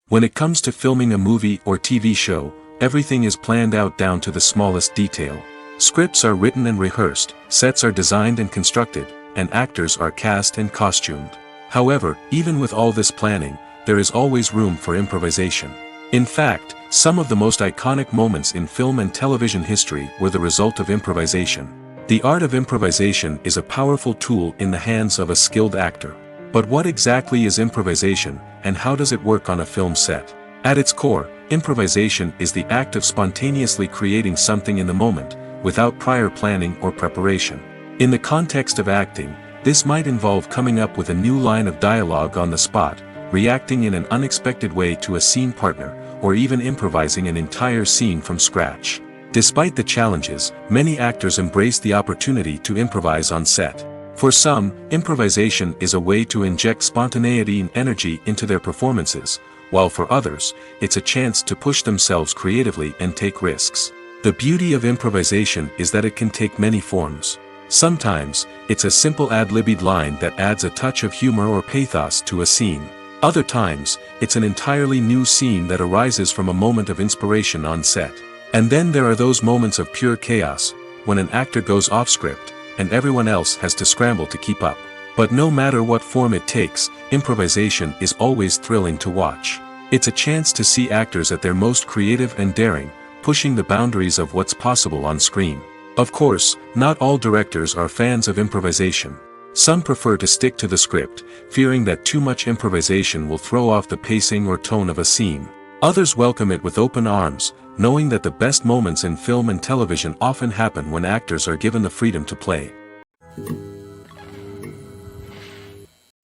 When it comes to filming a movie or TV show, everything is planned out down to the smallest detail. Scripts are written and rehearsed, sets are designed and constructed, and actors are cast and costumed. However, even with all this planning, there is always room for improvisation. In fact, some of the most iconic moments in film and television history were the result of improvisation. The art of improvisation is a powerful tool in the hands of a skilled actor. But what exactly is improvisation, and how does it work on a film set? At its core, improvisation is the act of spontaneously creating something in the moment, without prior planning or preparation. In the context of acting, this might involve coming up with a new line of dialogue on the spot, reacting in an unexpected way to a scene partner, or even improvising an entire scene from scratch. Despite the challenges, many actors embrace the opportunity to improvise on set. For some, improvisation is a way to inject spontaneity and energy into their performances, while for others, it's a chance to push themselves creatively and take risks. The beauty of improvisation is that it can take many forms. Sometimes, it's a simple ad-libbed line that adds a touch of humor or pathos to a scene. Other times, it's an entirely new scene that arises from a moment of inspiration on set. And then there are those moments of pure chaos, when an actor goes off script, and everyone else has to scramble to keep up. But no matter what form it takes, improvisation is always thrilling to watch. It's a chance to see actors at their most creative and daring, pushing the boundaries of what's possible on screen. Of course, not all directors are fans of improvisation. Some prefer to stick to the script, fearing that too much improvisation will throw off the pacing or tone of a scene. Others welcome it with open arms, knowing that the best moments in film and television often happen when actors are given the freedom to play.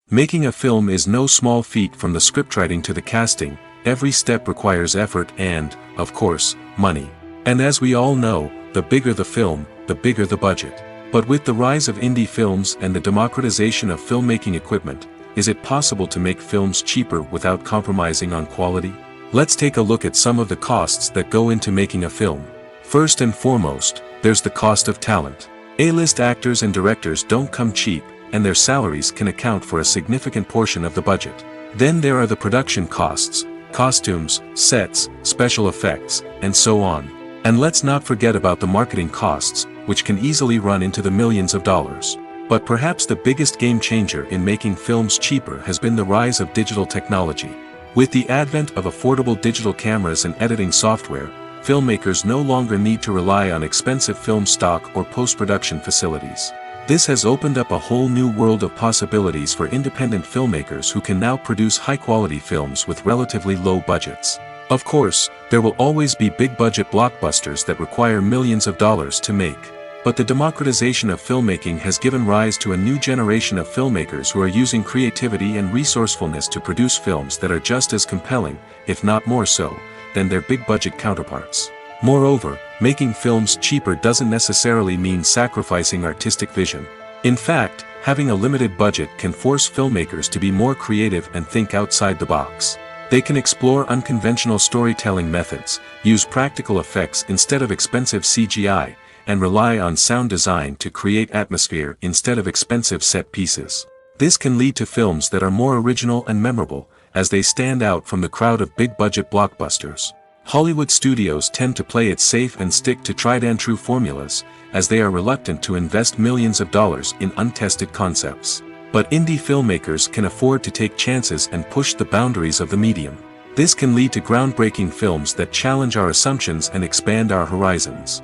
Making a film is no small feat. From the scriptwriting to the casting, every step requires effort and, of course, money. And as we all know, the bigger the film, the bigger the budget. But with the rise of indie films and the democratization of filmmaking equipment, is it possible to make films cheaper without compromising on quality? Let's take a look at some of the costs that go into making a film. First and foremost, there's the cost of talent. A-list actors and directors don't come cheap, and their salaries can account for a significant portion of the budget. Then there are the production costs, costumes, sets, special effects, and so on. And let's not forget about the marketing costs, which can easily run into the millions of dollars. But perhaps the biggest game changer in making films cheaper has been the rise of digital technology. With the advent of affordable digital cameras and editing software, filmmakers no longer need to rely on expensive film stock or post-production facilities. This has opened up a whole new world of possibilities for independent filmmakers who can now produce high-quality films with relatively low budgets. Of course, there will always be big-budget blockbusters that require millions of dollars to make. But the democratization of filmmaking has given rise to a new generation of filmmakers who are using creativity and resourcefulness to produce films that are just as compelling, if not more so, than their big-budget counterparts. Moreover, making films cheaper doesn't necessarily mean sacrificing artistic vision. In fact, having a limited budget can force filmmakers to be more creative and think outside the box. They can explore unconventional storytelling methods, use practical effects instead of expensive CGI, and rely on sound design to create atmosphere instead of expensive set pieces. This can lead to films that are more original and memorable, as they stand out from the crowd of big-budget blockbusters. Hollywood studios tend to play it safe and stick to tried-and-true formulas, as they are reluctant to invest millions of dollars in untested concepts. But indie filmmakers can afford to take chances and push the boundaries of the medium. This can lead to groundbreaking films that challenge our assumptions and expand our horizons.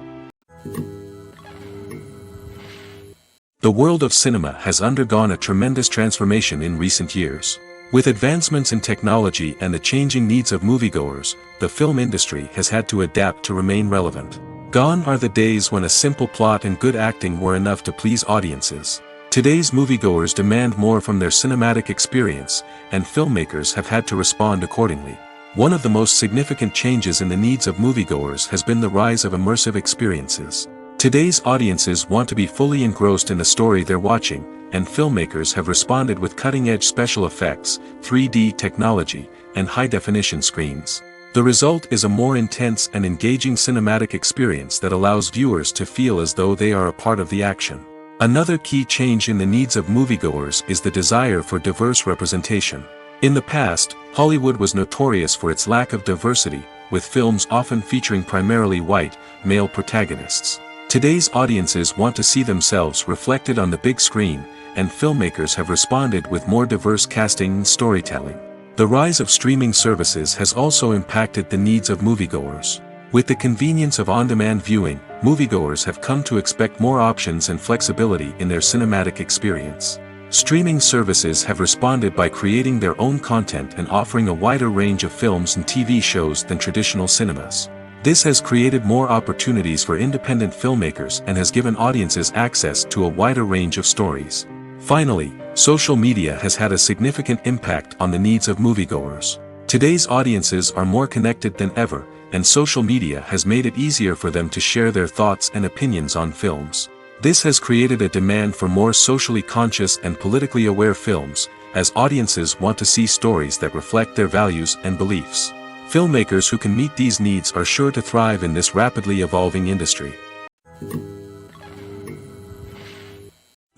The world of cinema has undergone a tremendous transformation in recent years. With advancements in technology and the changing needs of moviegoers, the film industry has had to adapt to remain relevant. Gone are the days when a simple plot and good acting were enough to please audiences. Today's moviegoers demand more from their cinematic experience, and filmmakers have had to respond accordingly. One of the most significant changes in the needs of moviegoers has been the rise of immersive experiences. Today's audiences want to be fully engrossed in the story they're watching, and filmmakers have responded with cutting-edge special effects, 3D technology, and high-definition screens. The result is a more intense and engaging cinematic experience that allows viewers to feel as though they are a part of the action. Another key change in the needs of moviegoers is the desire for diverse representation. In the past, Hollywood was notorious for its lack of diversity, with films often featuring primarily white, male protagonists. Today's audiences want to see themselves reflected on the big screen, and filmmakers have responded with more diverse casting and storytelling. The rise of streaming services has also impacted the needs of moviegoers. With the convenience of on-demand viewing, moviegoers have come to expect more options and flexibility in their cinematic experience. Streaming services have responded by creating their own content and offering a wider range of films and TV shows than traditional cinemas. This has created more opportunities for independent filmmakers and has given audiences access to a wider range of stories. Finally, social media has had a significant impact on the needs of moviegoers. Today's audiences are more connected than ever, and social media has made it easier for them to share their thoughts and opinions on films. This has created a demand for more socially conscious and politically aware films, as audiences want to see stories that reflect their values and beliefs. Filmmakers who can meet these needs are sure to thrive in this rapidly evolving industry.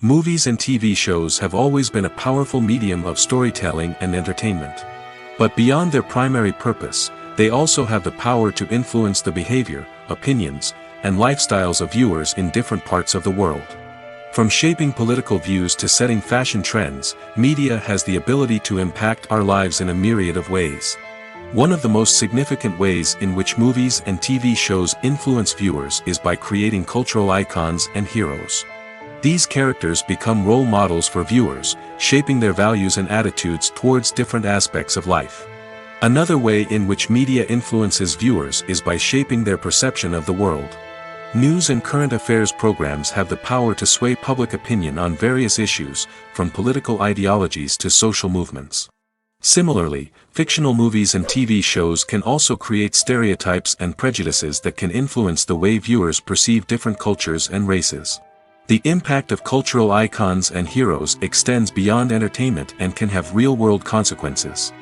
Movies and TV shows have always been a powerful medium of storytelling and entertainment. But beyond their primary purpose, they also have the power to influence the behavior, opinions, and lifestyles of viewers in different parts of the world. From shaping political views to setting fashion trends, media has the ability to impact our lives in a myriad of ways. One of the most significant ways in which movies and TV shows influence viewers is by creating cultural icons and heroes. These characters become role models for viewers, shaping their values and attitudes towards different aspects of life. Another way in which media influences viewers is by shaping their perception of the world. News and current affairs programs have the power to sway public opinion on various issues, from political ideologies to social movements. Similarly, fictional movies and TV shows can also create stereotypes and prejudices that can influence the way viewers perceive different cultures and races. The impact of cultural icons and heroes extends beyond entertainment and can have real-world consequences.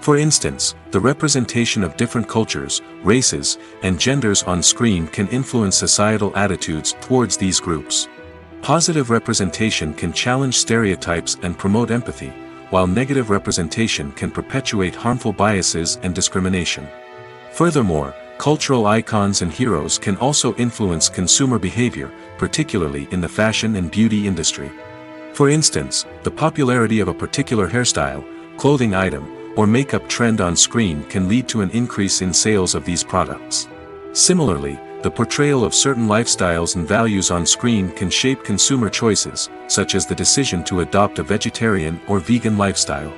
For instance, the representation of different cultures, races, and genders on screen can influence societal attitudes towards these groups. Positive representation can challenge stereotypes and promote empathy, while negative representation can perpetuate harmful biases and discrimination. Furthermore, cultural icons and heroes can also influence consumer behavior, particularly in the fashion and beauty industry. For instance, the popularity of a particular hairstyle, clothing item, or makeup trend on screen can lead to an increase in sales of these products. Similarly, the portrayal of certain lifestyles and values on screen can shape consumer choices, such as the decision to adopt a vegetarian or vegan lifestyle.